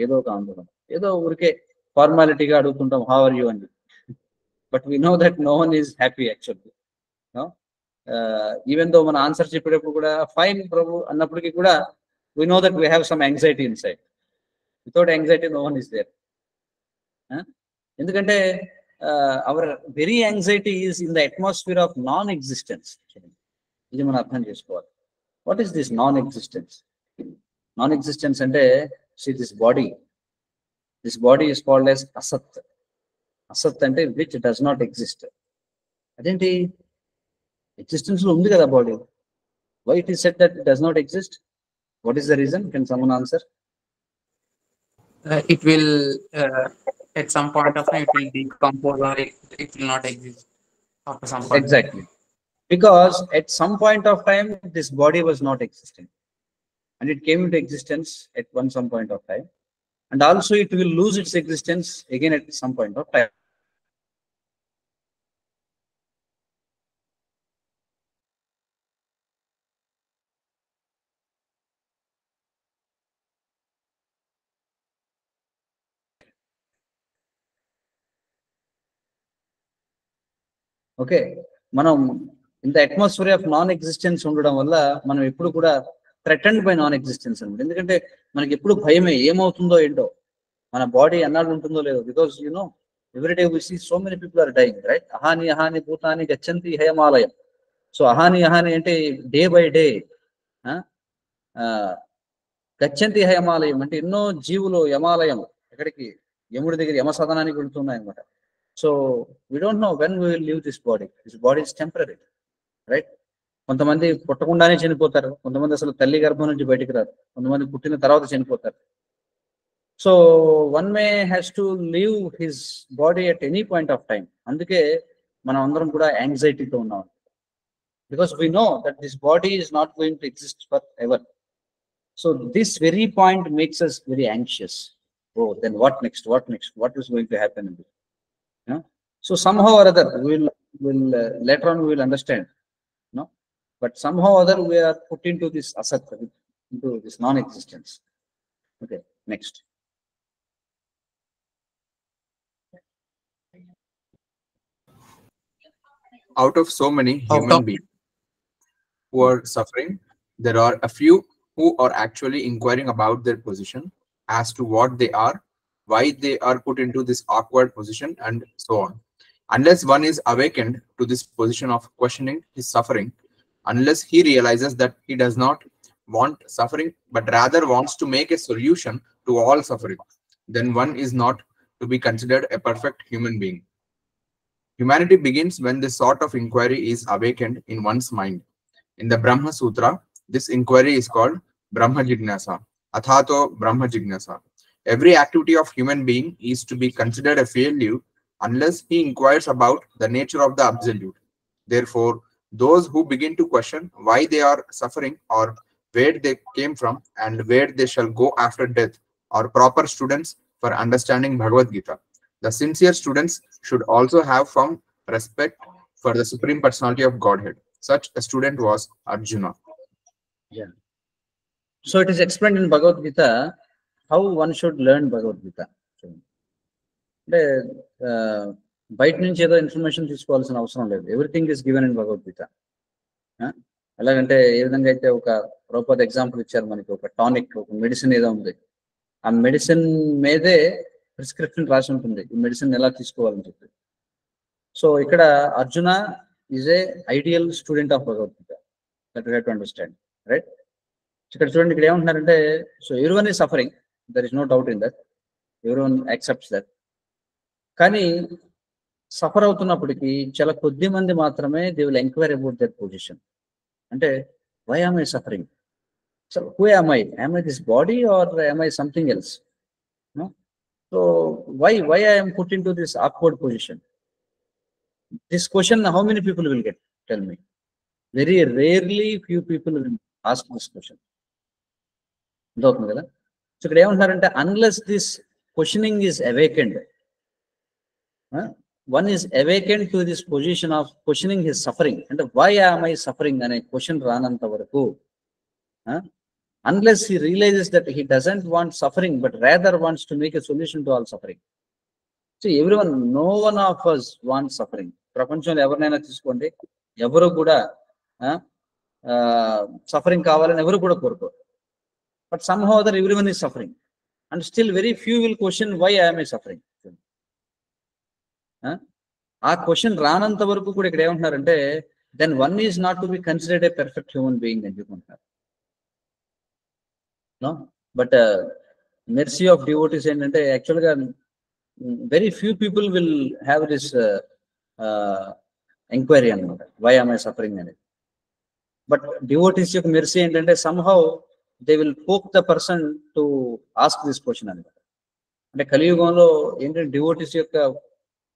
ఏదో ఊరికే ఫార్మాలిటీగా అడుగుతుంటాం హౌ ఆర్ యూ అని. But we know that no one is happy actually. Even though మన ఆన్సర్ చెప్పేటప్పుడు కూడా ఫైన్ ప్రభు అన్నప్పటికీ కూడా we know that we have some anxiety inside. Without anxiety no one is there. ఎందుకంటే our very anxiety is in the atmosphere of non existence. ఇది మనం అర్థం చేసుకోవాలి. What is this non existence? Non existence అంటే this body is called as అసత్. అసత్ అంటే విచ్ డస్ నాట్ ఎగ్జిస్ట్. అదేంటి? ఎగ్జిస్టెన్స్ లో ఉంది కదా body. Why it is said that it does not exist? What is the reason? Can someone answer? It will at some point of time it will decompose, or it will not exist after some point. Exactly. Because at some point of time this body was not existing and it came into existence at some point of time, and also it will lose its existence again at some point of time. Okay, మనం ఇంత అట్మాస్ఫియర్ ఆఫ్ నాన్ ఎగ్జిస్టెన్స్ ఉండడం వల్ల మనం ఎప్పుడు కూడా థ్రెటన్డ్ బై నాన్ ఎగ్జిస్టెన్స్ అనమాట. ఎందుకంటే మనకి ఎప్పుడు భయమే, ఏమవుతుందో ఏంటో, మన బాడీ అన్నాడు ఉంటుందో లేదో. Because you know every day we see so many people are dying, right? అహాని భూతాని గచ్చంతి హయమాలయం. సో అహాని అంటే డే బై డే. గచ్చంతి హయమాలయం అంటే ఎన్నో జీవులు యమాలయం, ఎక్కడికి? యముడి దగ్గర యమ సదనానికి వెళ్తున్నాయి అనమాట. So we don't know when we will leave this body. This body is temporary, right? కొంతమంది పుట్టకుండానే చనిపోతారు, కొంతమంది అసలు తల్లి గర్భం నుంచి బయటికి రారు, కొంతమంది పుట్టిన తర్వాత చనిపోతారు. So one may has to leave his body at any point of time. అందుకే మనం అందరం కూడా యాంగ్జైటీతో ఉన్నాం. Because we know that this body is not going to exist for ever. So this very point makes us very anxious. Oh then what next? What is going to happen? So somehow or other later on we will understand, no? But somehow or other we are put into this asat, into this non-existence. Okay, next. Out of so many human beings who are suffering, there are a few who are actually inquiring about their position, as to what they are, why they are put into this awkward position, and so on. Unless one is awakened to this position of questioning his suffering, unless he realizes that he does not want suffering but rather wants to make a solution to all suffering, then one is not to be considered a perfect human being. Humanity begins when this sort of inquiry is awakened in one's mind. In the Brahma Sutra, this inquiry is called Brahma Jignasa, Athato Brahma Jignasa. Every activity of human being is to be considered a failure unless he inquires about the nature of the absolute. Therefore, those who begin to question why they are suffering, or where they came from, and where they shall go after death, are proper students for understanding Bhagavad Gita. The sincere students should also have some respect for the Supreme Personality of Godhead. Such a student was Arjuna. Yeah. So it is explained in Bhagavad Gita how one should learn Bhagavad Gita. అంటే బయట నుంచి ఏదో ఇన్ఫర్మేషన్ తీసుకోవాల్సిన అవసరం లేదు. Everything is given in Bhagavad Gita. ఎలాగంటే ఏ విధంగా అయితే ఒక ప్రభుపాద ఎగ్జాంపుల్ ఇచ్చారు మనకి, ఒక టానిక్, ఒక మెడిసిన్ ఏదో ఉంది, ఆ మెడిసిన్ మీదే ప్రిస్క్రిప్షన్ రాసి ఉంటుంది ఈ మెడిసిన్ ఎలా తీసుకోవాలని చెప్పి. సో ఇక్కడ Arjuna is a ideal student of Bhagavad Gita, that you have to understand, right? ఇక్కడ చూడండి, ఇక్కడ ఏమంటున్నారంటే, so everyone is suffering, there is no doubt in that, everyone accepts that. కానీ సఫర్ అవుతున్నప్పటికీ చాలా కొద్ది మంది మాత్రమే they will enquire about that position. అంటే why am I suffering? So who am I? Am I this body or am I something else? No? So why I am put into this awkward position? This question, how many people will get? Tell me. Very rarely few people will ask this question. అర్థమవుతుంది కదా? సో ఇక్కడ ఏమంటున్నారంటే, unless this questioning is awakened, one is awakened to this position of questioning his suffering. And why am I suffering అనే క్వశ్చన్ రానంత వరకు, unless he realizes that he doesn't want suffering but rather wants to make a solution to all suffering. So everyone, no one of us wants suffering. ప్రపంచంలో ఎవరినైనా తీసుకోండి, ఎవరు కూడా సఫరింగ్ కావాలని ఎవరు కూడా కోరుకోరు. But somehow that everyone is suffering, and still very few will question why am I suffering. ఆ క్వశ్చన్ రానంత వరకు కూడా ఇక్కడ ఏమంటున్నారంటే, then one is not to be considered a perfect human being అని చెప్పుకుంటున్నారు. బట్ మెర్సీ ఆఫ్ డివోటీస్ ఏంటంటే, యాక్చువల్గా very few people will have this enquiry అనమాట, వై ఆమ్ ఐ సఫరింగ్ అనేది. బట్ డివోటీస్ యొక్క మెర్సీ ఏంటంటే, somehow they will poke the person to ask this question అనమాట. అంటే కలియుగంలో ఏంటంటే డివోటీస్ యొక్క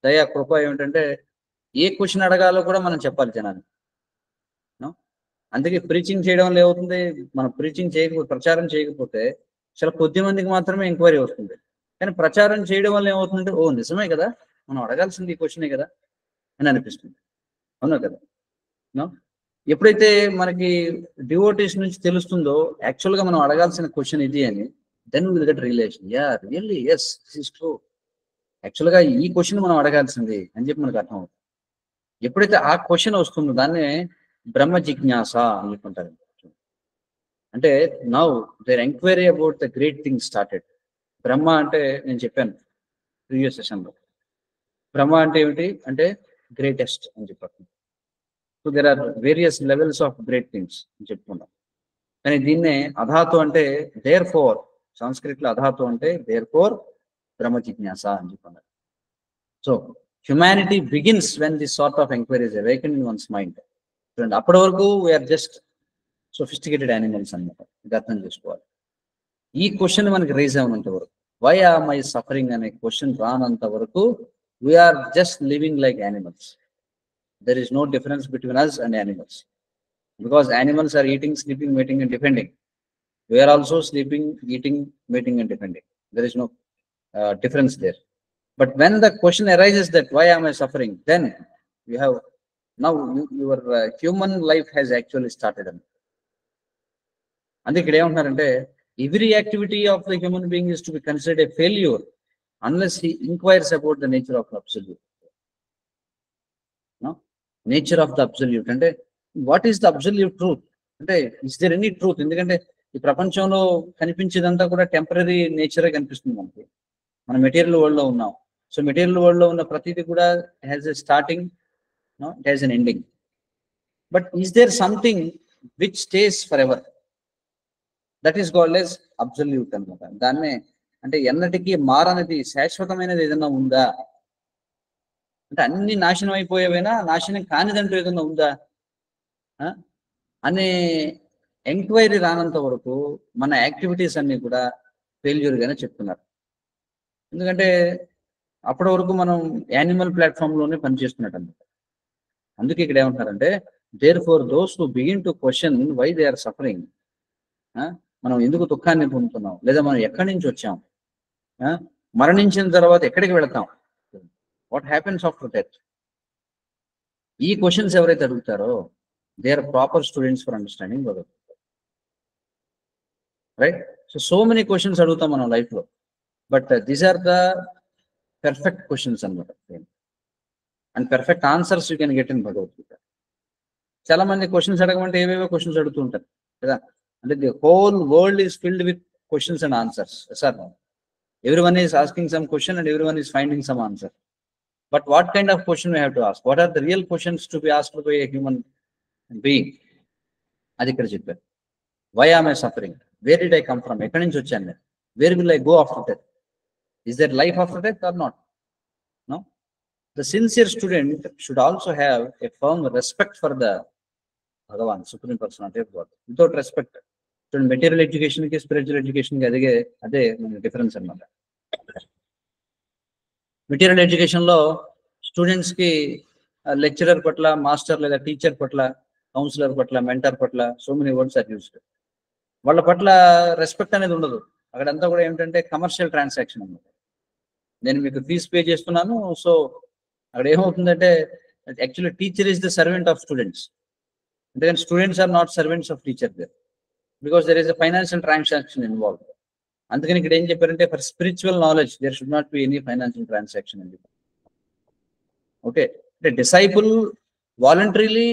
దయా కృప ఏమిటంటే, ఏ క్వశ్చన్ అడగాలో కూడా మనం చెప్పాలి జనాన్ని. అందుకే ప్రీచింగ్ చేయడం వల్ల ఏమవుతుంది, మనం ప్రీచింగ్ చేయకపోతే, ప్రచారం చేయకపోతే చాలా కొద్ది మందికి మాత్రమే ఎంక్వైరీ వస్తుంది. కానీ ప్రచారం చేయడం వల్ల ఏమవుతుందంటే, ఓ నిజమే కదా, మనం అడగాల్సింది ఈ క్వశ్చనే కదా అని అనిపిస్తుంది. అవునా కదా? ఎప్పుడైతే మనకి డివోటీస్ నుంచి తెలుస్తుందో యాక్చువల్గా మనం అడగాల్సిన క్వశ్చన్ ఇది అని, then will get realization, yeah really yes this is true, యాక్చువల్గా ఈ క్వశ్చన్ మనం అడగాల్సింది అని చెప్పి మనకు అర్థం అవుతుంది. ఎప్పుడైతే ఆ క్వశ్చన్ వస్తుందో దాన్నే బ్రహ్మ జిజ్ఞాస అని చెప్పుకుంటారు. అంటే now there enquiry about the great thing started. Brahma అంటే నేను చెప్పాను ప్రీవియస్ సెషన్లో, బ్రహ్మ అంటే ఏమిటి అంటే గ్రేటెస్ట్ అని చెప్పారు. So there are various levels of great things అని చెప్పుకున్నాం. కానీ దీన్నే అధాతు అంటే దేర్ ఫోర్, సంస్కృతిలో అధాతు అంటే దేర్ ఫోర్ బ్రహ్మ జిజ్ఞాస అని చెప్పుకున్నారు. So humanity begins when this sort of enquiry is awakened in one's mind. చూడండి, అప్పటి వరకు వీఆర్ జస్ట్ సొఫిస్టికేటెడ్ యానిమల్స్ అన్నమాట. ఇది అర్థం చేసుకోవాలి. ఈ క్వశ్చన్ మనకి రేజ్ అయినంత వరకు, వై ఆర్ మై సఫరింగ్ అనే క్వశ్చన్ రానంత వరకు we're just living like animals. There is no difference between us and animals, because animals are eating, sleeping, mating and depending. We're also sleeping, eating, mating and depending. There is no difference there. But when the question arises that why am I suffering, then you have now your human life has actually started. And ikkada emantarante, every activity of the human being is to be considered a failure unless he inquires about the nature of the absolute. No, nature of the absolute, ante what is the absolute truth, ante is there any truth? Endukante ee prapanchamlo kaniపించేదంతా కూడా టెంపరరీ నేచరే కనిపిస్తుంది మనకి. మన మెటీరియల్ వరల్డ్ లో ఉన్నాం. సో మెటీరియల్ వరల్డ్ లో ఉన్న ప్రతిదీ కూడా has a starting, it has an ending. But is there something which stays for ever? That is called as absolute అనమాట. దాన్నే అంటే ఎన్నటికీ మారనిది, శాశ్వతమైనది ఏదైనా ఉందా అంటే, అన్ని నాశనం అయిపోయేవైనా నాశనం కానిదంటూ ఏదైనా ఉందా అనే ఎంక్వైరీ రానంత వరకు మన యాక్టివిటీస్ అన్ని కూడా ఫెయిల్యూర్ గానే చెప్తున్నారు. ఎందుకంటే అప్పటి వరకు మనం యానిమల్ ప్లాట్ఫామ్ లోనే పనిచేస్తున్నట్టు అనమాట. అందుకే ఇక్కడ ఏమంటారంటే, therefore those who begin to question why they are suffering, మనం ఎందుకు దుఃఖాన్ని పొందుతున్నాం, లేదా మనం ఎక్కడి నుంచి వచ్చాం, మరణించిన తర్వాత ఎక్కడికి వెళతాం, వాట్ హ్యాపెన్స్ ఆఫ్టర్ డెత్, ఈ క్వశ్చన్స్ ఎవరైతే అడుగుతారో they are proper students for understanding Bhagavad Gita, right? So many questions అడుగుతాం మనం లైఫ్ లో, but these are the perfect questions అనమాట. And perfect answers you can get in Bhagavad Gita. చాలా మంది క్వశ్చన్స్ అడగమంటే ఏవేవో క్వశ్చన్స్ అడుగుతూ ఉంటారు కదా. అంటే the whole world is filled with questions and answers. Sir Everyone is asking some question and everyone is finding some answer. But what kind of question we have to ask? What are the real questions to be asked by a human being? అది ఇక్కడ చెప్పారు. Why am I suffering? Where did I come from? ఎక్కడి నుంచి వచ్చాను నేను? Where will I go after death? Is there life after death or not? No. The sincere student should also have a firm respect for the Bhagavan, Supreme Personality of God. Without respect, material education కి స్పిరిచువల్ ఎడ్యుకేషన్ కి అదే డిఫరెన్స్ అన్నమాట. మెటీరియల్ ఎడ్యుకేషన్ లో స్టూడెంట్స్ కి లెక్చరర్ పట్ల, మాస్టర్ లేదా టీచర్ పట్ల, కౌన్సిలర్ పట్ల, మెంటర్ పట్ల so many words are used. వాళ్ళ పట్ల రెస్పెక్ట్ అనేది ఉండదు. అక్కడంతా కూడా ఏంటంటే కమర్షియల్ ట్రాన్సాక్షన్ అన్నమాట. నేను మీకు ఫీజు పే చేస్తున్నాను, సో అక్కడ ఏమవుతుందంటే actually teacher is the servant of students. ఎందుకంటే students are not servants of teacher there, because there is a financial transaction involve. అందుకని ఇక్కడ ఏం చెప్పారంటే for spiritual knowledge there should not be any financial transaction అని. ఓకే, అంటే disciple voluntarily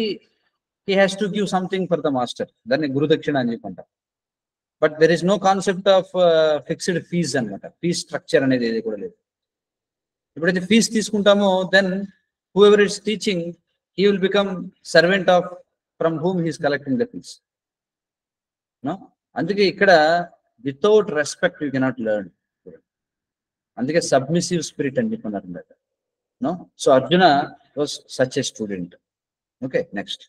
he has to give something for the master, దాన్ని గురుదక్షిణ అని చెప్పంట. But there is no concept of fixed fees అనమాట. ఫీజ్ స్ట్రక్చర్ అనేది ఏది కూడా లేదు. ఎప్పుడైతే ఫీజ్ తీసుకుంటామో then whoever is teaching he will become servant of from whom he is collecting the fees. అందుకే ఇక్కడ without respect you cannot learn. అందుకే సబ్మిసివ్ స్పిరిట్ అని చెప్పన్నారు. No, so Arjuna was such a student. Okay, next.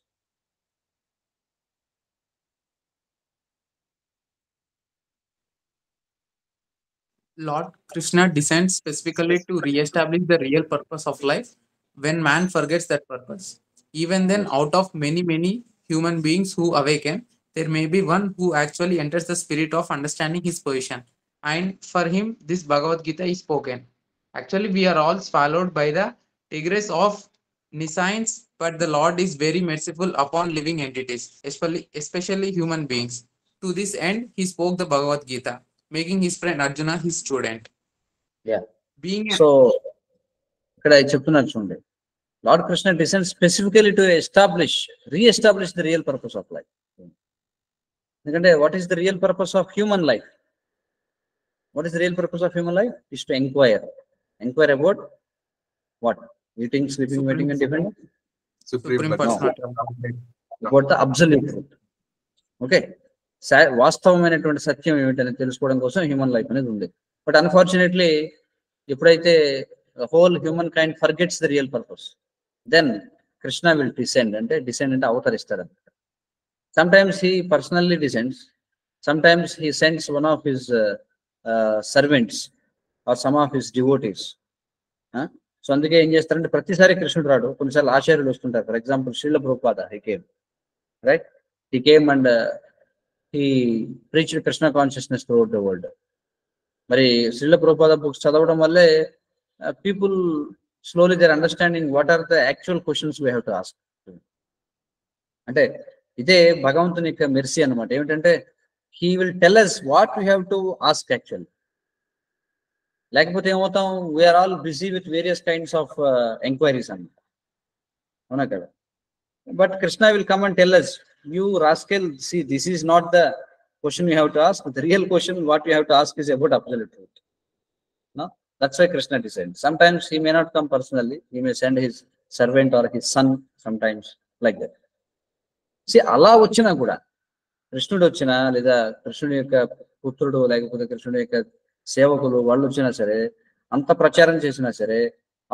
Lord Krishna descends specifically to re-establish the real purpose of life when man forgets that purpose. Even then, out of many human beings who awaken, there may be one who actually enters the spirit of understanding his position. And for him, this Bhagavad Gita is spoken. Actually, we are all swallowed by the regress of nescience, but the Lord is very merciful upon living entities, especially human beings. To this end, he spoke the Bhagavad Gita, making his friend Arjuna his student. Yeah. Being So, ఇక్కడ చెప్తున్నారు చూడండి, Lord Krishna descends specifically to reestablish the real purpose of life. ఎందుకంటే what is the real purpose of human life? What is the real purpose of human life? Is to enquire about what? Eating, sleeping, waiting and depending. Supreme Personality of Godhead. About the absolute truth. Okay, వాస్తవమైనటువంటి సత్యం ఏమిటని తెలుసుకోవడం కోసం హ్యూమన్ లైఫ్ అనేది ఉంది. బట్ అన్ఫార్చునేట్లీ ఎప్పుడైతే whole human kind forgets the real purpose, then Krishna will descend. అంటే డిసెండ్ అంటే అవతరిస్తారు అనమాట. Sometimes he personally descends, sometimes he sends one of his servants or some of his devotees. So అందుకే ఏం చేస్తారంటే ప్రతిసారి కృష్ణుడు రాడు, కొన్నిసార్లు ఆచార్యులు వస్తుంటారు. For example Srila Prabhupada, he came, right? He came and he preached Krishna consciousness throughout the world. మరి శ్రీల ప్రభుపాద బుక్స్ చదవడం వల్లే people slowly there understanding what are the actual questions we have to ask. అంటే ఇదే భగవంతుని యొక్క మెర్సీ అనమాట. ఏమిటంటే he will tell us what we have to ask actual. లేకపోతే ఏమవుతాం, we are all busy with various kinds of enquiries అన్నమాట. అవునా కదా? But Krishna will come and tell us, you rascal, see, this is not the question you have to ask. The real question what you have to ask is about absolute truth. No, that's why Krishna descends. Sometimes he may not come personally, he may send his servant or his son sometimes, like that. See, అలా వచ్చినా కూడా, కృష్ణుడు వచ్చినా లేదా కృష్ణుడి యొక్క పుత్రుడు లేకపోతే కృష్ణుడి యొక్క సేవకులు వాళ్ళు వచ్చినా సరే, అంత ప్రచారం చేసినా సరే,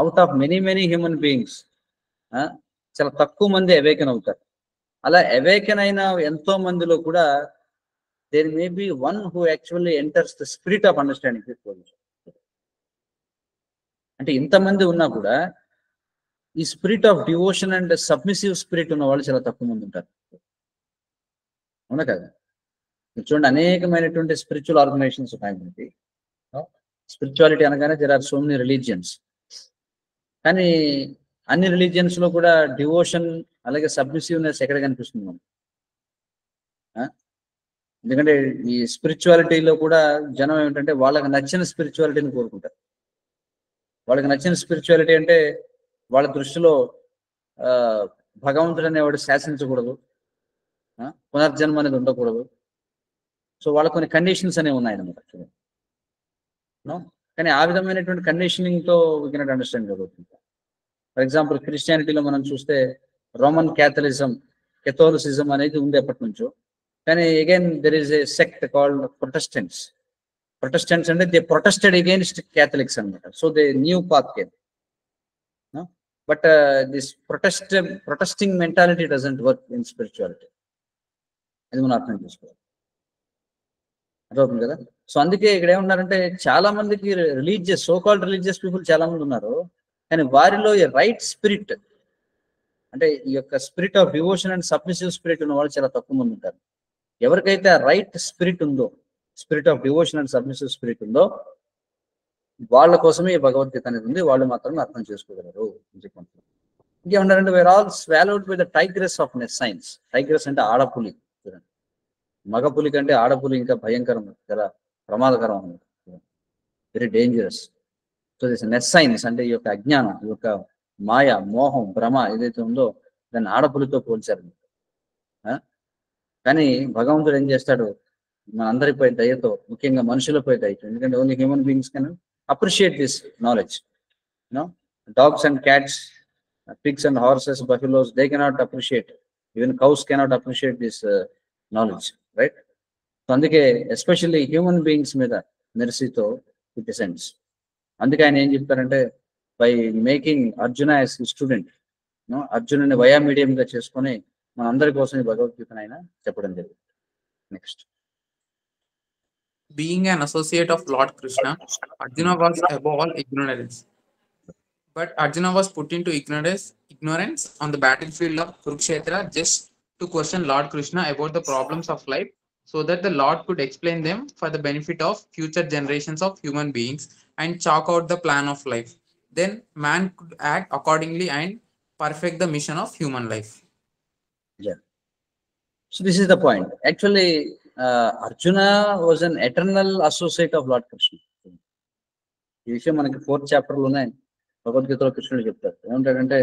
out of many human beings చాలా తక్కువ మంది అవేకన్ అవుతారు. అలా అవేకన్ అయిన ఎంతో మందిలో కూడా there may be one who actually enters the spirit of understanding this position. అంటే ఇంతమంది ఉన్నా కూడా ఈ spirit of devotion and submissive spirit ఉన్న వాళ్ళు చాలా తక్కువ మంది ఉంటారు. అవునా కదా? చూడండి, అనేకమైనటువంటి స్పిరిచువల్ ఆర్గనైజేషన్స్ ఉన్నాయి మనకి. స్పిరిచువాలిటీ అనగానే there are so many religions. కానీ అన్ని రిలీజియన్స్ లో కూడా డివోషన్ అలాగే సబ్మిసివ్నెస్ ఎక్కడ కనిపిస్తుంది మనం? ఎందుకంటే ఈ స్పిరిచువాలిటీలో కూడా జనం ఏమిటంటే వాళ్ళకి నచ్చిన స్పిరిచువాలిటీని కోరుకుంటారు. వాళ్ళకి నచ్చిన స్పిరిచువాలిటీ అంటే వాళ్ళ దృష్టిలో భగవంతుడు అనేవాడు శాసించకూడదు, పునర్జన్మ అనేది ఉండకూడదు. సో వాళ్ళ కొన్ని కండిషన్స్ అనేవి ఉన్నాయి అన్నమాట. కానీ ఆ విధమైనటువంటి కండిషనింగ్ తో వీ కెనాట్ అండర్స్టాండ్ జరుగుతుంది. ఫర్ ఎగ్జాంపుల్ క్రిస్టియానిటీలో మనం చూస్తే రోమన్ కెథోలిసిజం అనేది ఉంది ఎప్పటి నుంచో. కానీ again there is a sect called Protestants అంటే దే ప్రొటెస్టెడ్ అగైన్స్ట్ క్యాథలిక్స్ అనమాట. So they knew path came. But this protesting mentality doesn't work in spirituality. అది మనం అర్థం చేసుకోవాలి. అర్థమవుతుంది కదా. సో అందుకే ఇక్కడ ఏమన్నారంటే చాలా మందికి సోకాల్డ్ రిలీజియస్ పీపుల్ చాలా మంది ఉన్నారు, కానీ వారిలో ఈ రైట్ స్పిరిట్ అంటే ఈ యొక్క spirit of devotion and submissive spirit ఉన్న వాళ్ళు చాలా తక్కువ మంది ఉంటారు. ఎవరికైతే ఆ రైట్ స్పిరిట్ ఉందో, spirit of devotion and submissive spirit ఉందో, వాళ్ళ కోసమే ఈ భగవద్గీత అనేది ఉంది. వాళ్ళు మాత్రమే అర్థం చేసుకోగలరు అని చెప్పుకుంటున్నారు. ఇంకేమన్నారంటే we're all swallowed by the tigress of nescience. Tigress అంటే ఆడపులి. చూడండి, మగపులి కంటే ఆడపులి ఇంకా భయంకరం, చాలా ప్రమాదకరం అన్నమాట, వెరీ డేంజరస్. సో దిస్ నెస్సైన్స్ అంటే ఈ యొక్క అజ్ఞానం, ఈ యొక్క మాయ, మోహం, భ్రమ ఏదైతే ఉందో దాన్ని ఆడపులితో పోల్చారు. కానీ భగవంతుడు ఏం చేస్తాడు, మనందరిపై దయతో, ముఖ్యంగా మనుషులపై దయతో, ఎందుకంటే only human beings can appreciate this knowledge. Dogs and cats, pigs and horses, buffaloes, they cannot appreciate, even cows cannot appreciate this knowledge, right? So అందుకే ఎస్పెషల్లీ హ్యూమన్ బీయింగ్స్ మీద మెర్సీతో ఇట్ డిసెండ్స్. అందుకే ఆయన ఏం చెప్తారంటే by making Arjuna as student, అర్జునుని వయా మీడియం గా చేసుకొని మన అందరి కోసం ఈ భగవద్గీతను ఆయన చెప్పడం జరిగింది. Next, Being an associate of Lord Krishna, Arjuna was above all ignorance. But Arjuna was put into ignorance on the battlefield of Kurukshetra just to question Lord Krishna about the problems of life, so that the Lord could explain them for the benefit of future generations of human beings and chalk out the plan of life. Then man could act accordingly and perfect the mission of human life. yeah. So this is the point. Actually, Arjuna was an eternal associate of Lord Krishna. ఈ విషయం మనకి 4th chapter లోనే భగవద్గీతలో కృష్ణుడు చెప్తారు. ఏమంటాడంటే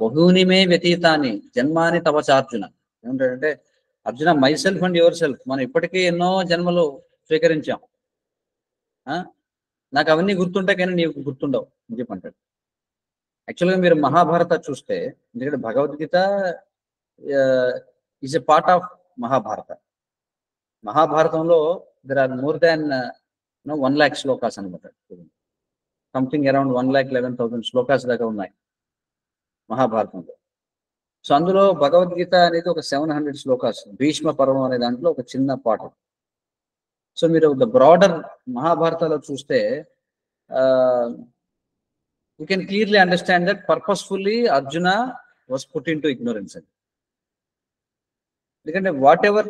బహూని మే వ్యతీతాని జన్మాని తవచార్జున. ఏమంటాడంటే Arjuna, my self and your self, మనం ఇప్పటికీ ఎన్నో జన్మలు స్వీకరించాం, నాకు అవన్నీ గుర్తుంటాయి కానీ నీకు గుర్తుండవు అని చెప్పంటాడు. యాక్చువల్గా మీరు మహాభారత చూస్తే, ఎందుకంటే Bhagavad Gita is a part of Mahabharata. మహాభారతంలో there are more than 1 lakh slokas అనమాట. సంథింగ్ అరౌండ్ 1,11,000 శ్లోకాస్ దాకా ఉన్నాయి మహాభారతంలో. సో అందులో భగవద్గీత అనేది ఒక 700 శ్లోకాస్, భీష్మ పర్వం అనే దాంట్లో ఒక చిన్న పాట. సో మీరు ద బ్రాడర్ మహాభారతాలో చూస్తే you can clearly understand that purposefully Arjuna was put in to ignorance అని. ఎందుకంటే whatever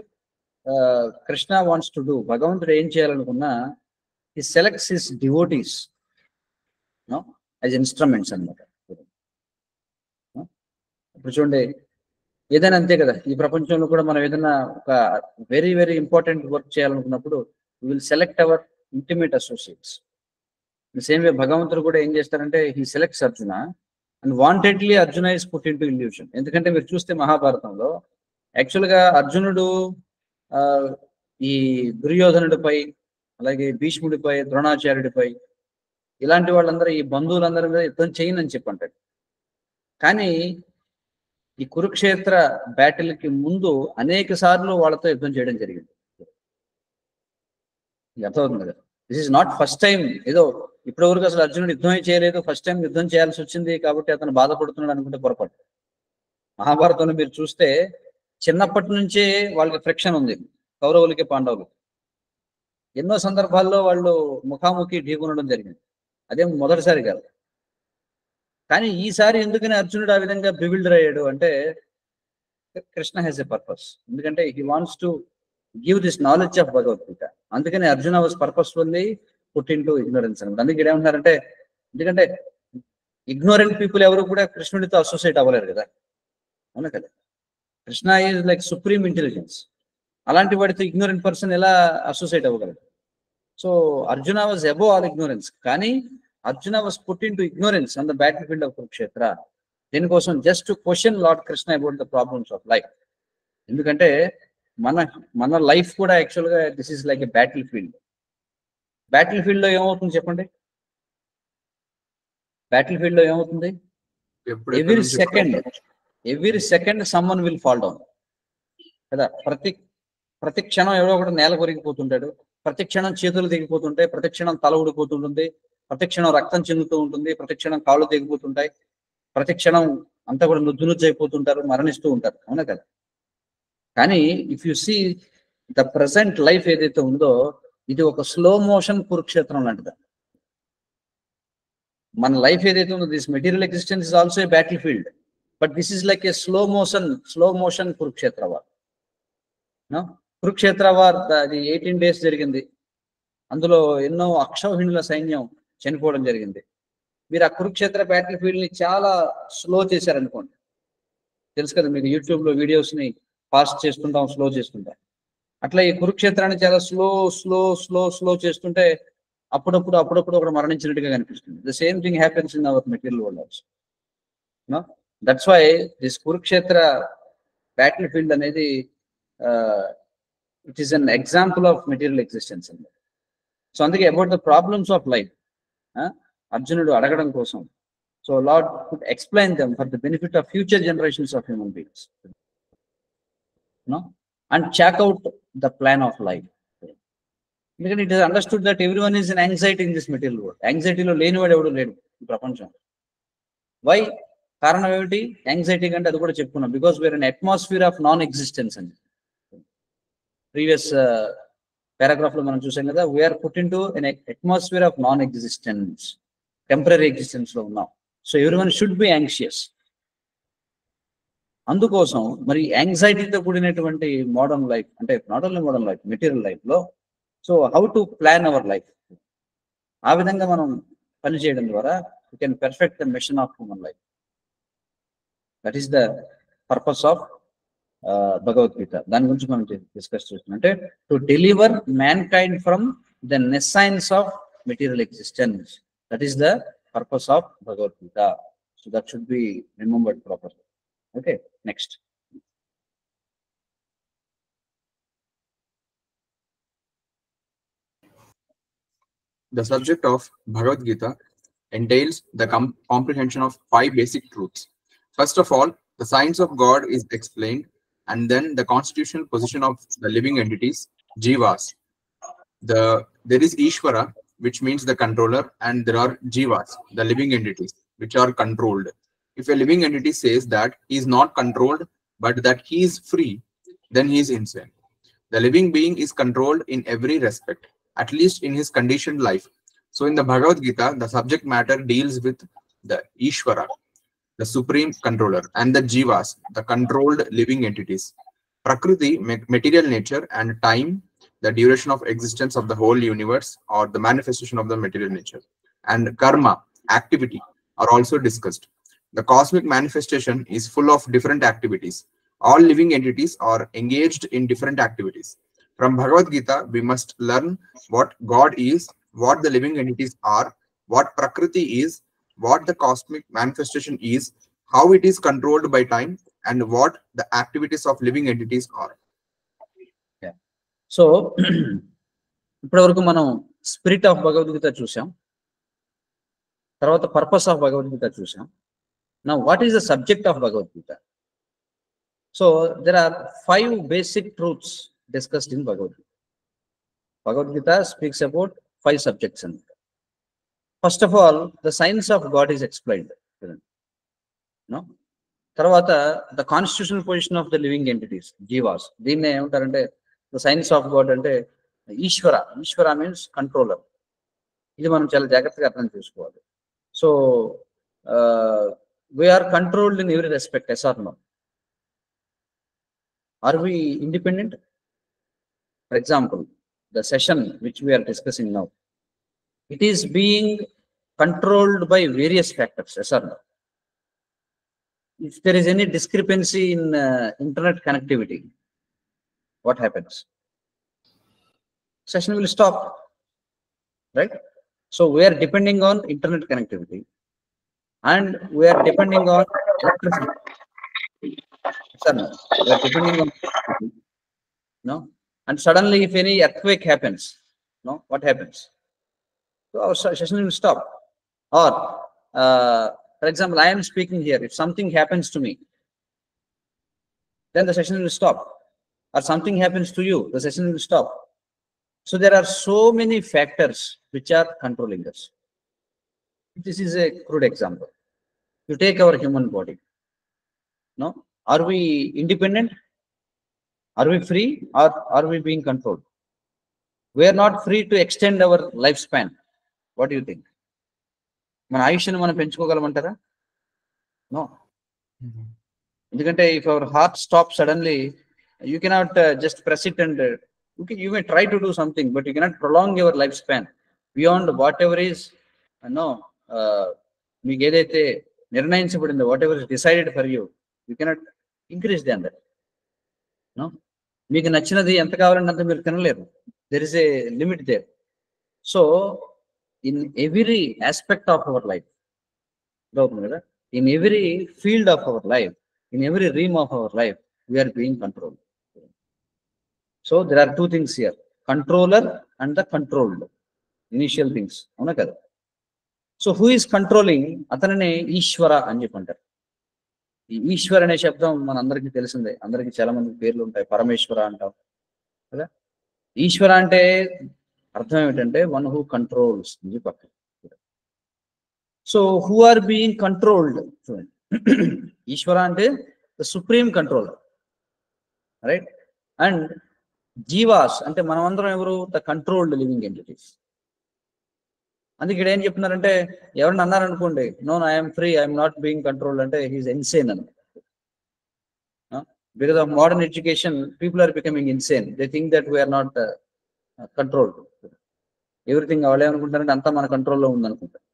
Krishna wants to do, భగవంతుడు ఏం చేయాలనుకున్నా he selects his devotees as instruments అనమాట. ఇప్పుడు చూడండి, ఏదైనా అంతే కదా, ఈ ప్రపంచంలో కూడా మనం ఏదైనా ఒక వెరీ వెరీ ఇంపార్టెంట్ వర్క్ చేయాలనుకున్నప్పుడు will select our intimate associates. Same way భగవంతుడు కూడా ఏం చేస్తారంటే he selects Arjuna and wantedly Arjuna is put in to illusion. ఎందుకంటే మీరు చూస్తే మహాభారతంలో యాక్చువల్గా అర్జునుడు ఈ దుర్యోధనుడిపై, అలాగే భీష్ముడిపై, ద్రోణాచార్యుడిపై, ఇలాంటి వాళ్ళందరూ, ఈ బంధువులందరి మీద యుద్ధం చేయనని చెప్పంటాడు. కానీ ఈ కురుక్షేత్ర బ్యాటిల్కి ముందు అనేక సార్లు వాళ్ళతో యుద్ధం చేయడం జరిగింది. అర్థమవుతుంది కదా. This is not first time. ఏదో ఇప్పటి వరకు అసలు అర్జునుడు యుద్ధమే చేయలేదు, ఫస్ట్ టైం యుద్ధం చేయాల్సి వచ్చింది కాబట్టి అతను బాధపడుతున్నాడు అనుకుంటే పొరపాటు. మహాభారతంలో మీరు చూస్తే చిన్నప్పటి నుంచే వాళ్ళకి ఫ్రిక్షన్ ఉంది, కౌరవులకి పాండవులకి. ఎన్నో సందర్భాల్లో వాళ్ళు ముఖాముఖి ఢీకొనడం జరిగింది. అదేం మొదటిసారి కాదు. కానీ ఈసారి ఎందుకని అర్జునుడు ఆ విధంగా బివిల్డర్ అయ్యాడు అంటే కృష్ణ హ్యాస్ ఎ పర్పస్. ఎందుకంటే he wants to give this knowledge of Bhagavad Gita. అందుకని Arjuna was purposefully put in to ignorance అనమాట. అందుకే ఇక్కడ ఏమంటారంటే, ఎందుకంటే ఇగ్నోరెంట్ పీపుల్ ఎవరు కూడా కృష్ణుడితో అసోసియేట్ అవ్వలేరు కదా, అవునా కదా. Krishna is like supreme intelligence. అలాంటి వాడితో ఇగ్నోరెంట్ పర్సన్ ఎలా అసోసియేట్ అవ్వగలరు? So Arjuna was above all ignorance. కానీ Arjuna was put in to ignorance on the battlefield of Kurukshetra. దీనికోసం just to question Lord Krishna about the problems of life. ఎందుకంటే మన లైఫ్ కూడా యాక్చువల్గా this is like a battlefield. Battlefield లో ఏమవుతుంది చెప్పండి? బ్యాటిల్ ఫీల్డ్ లో ఏమవుతుంది? Every second someone will fall down కదా. ప్రతి క్షణం ఎవరో ఒకటి నేల కొరిగిపోతుంటాడు, ప్రతి క్షణం చేతులు తెగిపోతుంటాయి, ప్రతి క్షణం తల ఊడిపోతుంటుంది, ప్రతి క్షణం రక్తం చెందుతూ ఉంటుంది, ప్రతి క్షణం కాళ్ళు తెగిపోతుంటాయి, ప్రతి క్షణం అంతా కూడా నుజ్జు అయిపోతుంటారు, మరణిస్తూ ఉంటారు, అవునా కదా. కానీ if you see the present life ఏదైతే ఉందో ఇది ఒక స్లో మోషన్ కురుక్షేత్రం లాంటిది. మన లైఫ్ ఏదైతే ఉందో this material existence is also a battle field, but this is like A slow motion Kurukshetra war. Kurukshetra war అది 18 days జరిగింది. అందులో ఎన్నో అక్షౌహిణుల సైన్యం చనిపోవడం జరిగింది. మీరు ఆ కురుక్షేత్ర బ్యాటిల్ ఫీల్డ్ ని చాలా స్లో చేశారనుకోండి, తెలుసు కదా మీకు, యూట్యూబ్ లో వీడియోస్ ని ఫాస్ట్ చేసుకుంటాం, స్లో చేసుకుంటాం. అట్లా ఈ కురుక్షేత్రాన్ని చాలా స్లో చేస్తుంటే అప్పుడప్పుడు ఒకటి మరణించినట్టుగా కనిపిస్తుంది. The same thing happens in our material world also. That's why this Kurukshetra battlefield అనేది it is an example of material existence అండి. సో అందుకే about the problems of life అర్జునుడు అడగడం కోసం, so Lord could explain them for the benefit of future generations of human beings and check out the plan of life. Because it is understood that everyone is in anxiety in this material world. Anxiety లో లేనివాడు ఎవడు లేడు ఈ ప్రపంచం. వై? కారణం ఏమిటి? యాంగ్జైటీ కంటే అది కూడా చెప్పుకున్నాం, because we are in atmosphere of non existence అని ప్రీవియస్ పారాగ్రాఫ్ లో మనం చూసాం కదా. We are put in to an atmosphere of non existence, temporary existence లో ఉన్నాం. So everyone should be anxious. అందుకోసం మరి యాంగ్జైటీతో కూడినటువంటి మోడర్న్ లైఫ్, అంటే not only modern life, material life లో, so how to plan our life, ఆ విధంగా మనం పనిచేయడం ద్వారా you can perfect the mission of human life. That is the purpose of Bhagavad Gita. దాని గురించి మనం డిస్కస్ చేస్తున్నాం. అంటే to deliver mankind from the nescience of material existence. That is the purpose of Bhagavad Gita. So that should be remembered properly. Okay, next. The subject of Bhagavad Gita entails the comprehension of 5 basic truths. First of all, the science of God is explained, and then the constitutional position of the living entities, jivas. There is Ishvara, which means the controller, and there are jivas, the living entities, which are controlled. If a living entity says that he is not controlled, but that he is free, then he is insane. The living being is controlled in every respect, at least in his conditioned life. So in the Bhagavad Gita, the subject matter deals with the Ishvara, the supreme controller, and the Jivas, the controlled living entities. Prakriti, material nature, and time, the duration of existence of the whole universe, or the manifestation of the material nature. And karma, activity, are also discussed. The cosmic manifestation is full of different activities. All living entities are engaged in different activities. From Bhagavad Gita, we must learn what God is, what the living entities are, what Prakriti is, what the cosmic manifestation is, how it is controlled by time, and what the activities of living entities are. Yeah. So, ఇప్పటివరకు మనం స్పిరిట్ ఆఫ్ భగవద్గీత చూసాం, తర్వాత పర్పస్ ఆఫ్ భగవద్గీత చూసాం. Now, what is the subject of Bhagavad Gita? So, there are 5 basic truths discussed in Bhagavad Gita. Bhagavad Gita speaks about 5 subjects. First of all, the science of God is explained. No? Tarvata, the constitutional position of the living entities, jivas. Deenne emantarante the science of God ante Ishvara. Ishvara means controller. Idi manam chala jagrattaga artham chesukovali. So, we are controlled in every respect, yes or no? Are we independent? For example, the session which we are discussing now, it is being controlled by various factors, yes or no? If there is any discrepancy in internet connectivity, what happens? Session will stop, right? So we are depending on internet connectivity. And we are depending on electricity. Sir, we are depending on electricity. No? And suddenly if any earthquake happens, no, what happens? So our session will stop. Or for example, I am speaking here. If something happens to me, then the session will stop. Or something happens to you, the session will stop. So there are so many factors which are controlling us. This is a crude example. You take our human body. No, are we independent? Are we free, or are we being controlled? We are not free to extend our lifespan. What do you think? మన ఆయుష్ను మనం పెంచుకోగలమంటారా? No. ఎందుకంటే if our heart stops suddenly, you cannot just press it and you may try to do something, but you cannot prolong your lifespan beyond whatever is మీకు ఏదైతే నిర్ణయించబడిందో, whatever is decided for you, you cannot increase than that. No, మీకు నచ్చినది ఎంత కావాలంటే అంత మీరు తినలేరు. There is a limit there. So in every aspect of our life, in every field of our life, in every realm of our life, we are being controlled. So there are two things here: controller and the controlled. Initial things. అవునా కదా? So who is controlling? అతననే ఈశ్వర అని చెప్పంటారు. ఈ ఈశ్వర అనే శబ్దం మన అందరికీ తెలిసిందే. అందరికీ చాలా మంది పేర్లు ఉంటాయి. పరమేశ్వర అంటాం కదా. ఈశ్వర అంటే అర్థం ఏమిటంటే వన్ హూ కంట్రోల్స్ అని చెప్పి. So who are being controlled? చూడండి, ఈశ్వర అంటే the supreme controller, right? And jivas అంటే మనమందరం ఎవరు? The controlled living entities. అందుకే ఇక్కడ ఏం చెప్తున్నారంటే, ఎవరిని అన్నారనుకోండి, no I'm free, I'm not being controlled అంటే హీఈస్ ఇన్సేన్ అని. Because of modern education, people are becoming insane. They think that we're not controlled. Everything వాళ్ళు ఏమనుకుంటారంటే అంతా మన కంట్రోల్లో ఉందనుకుంటారు.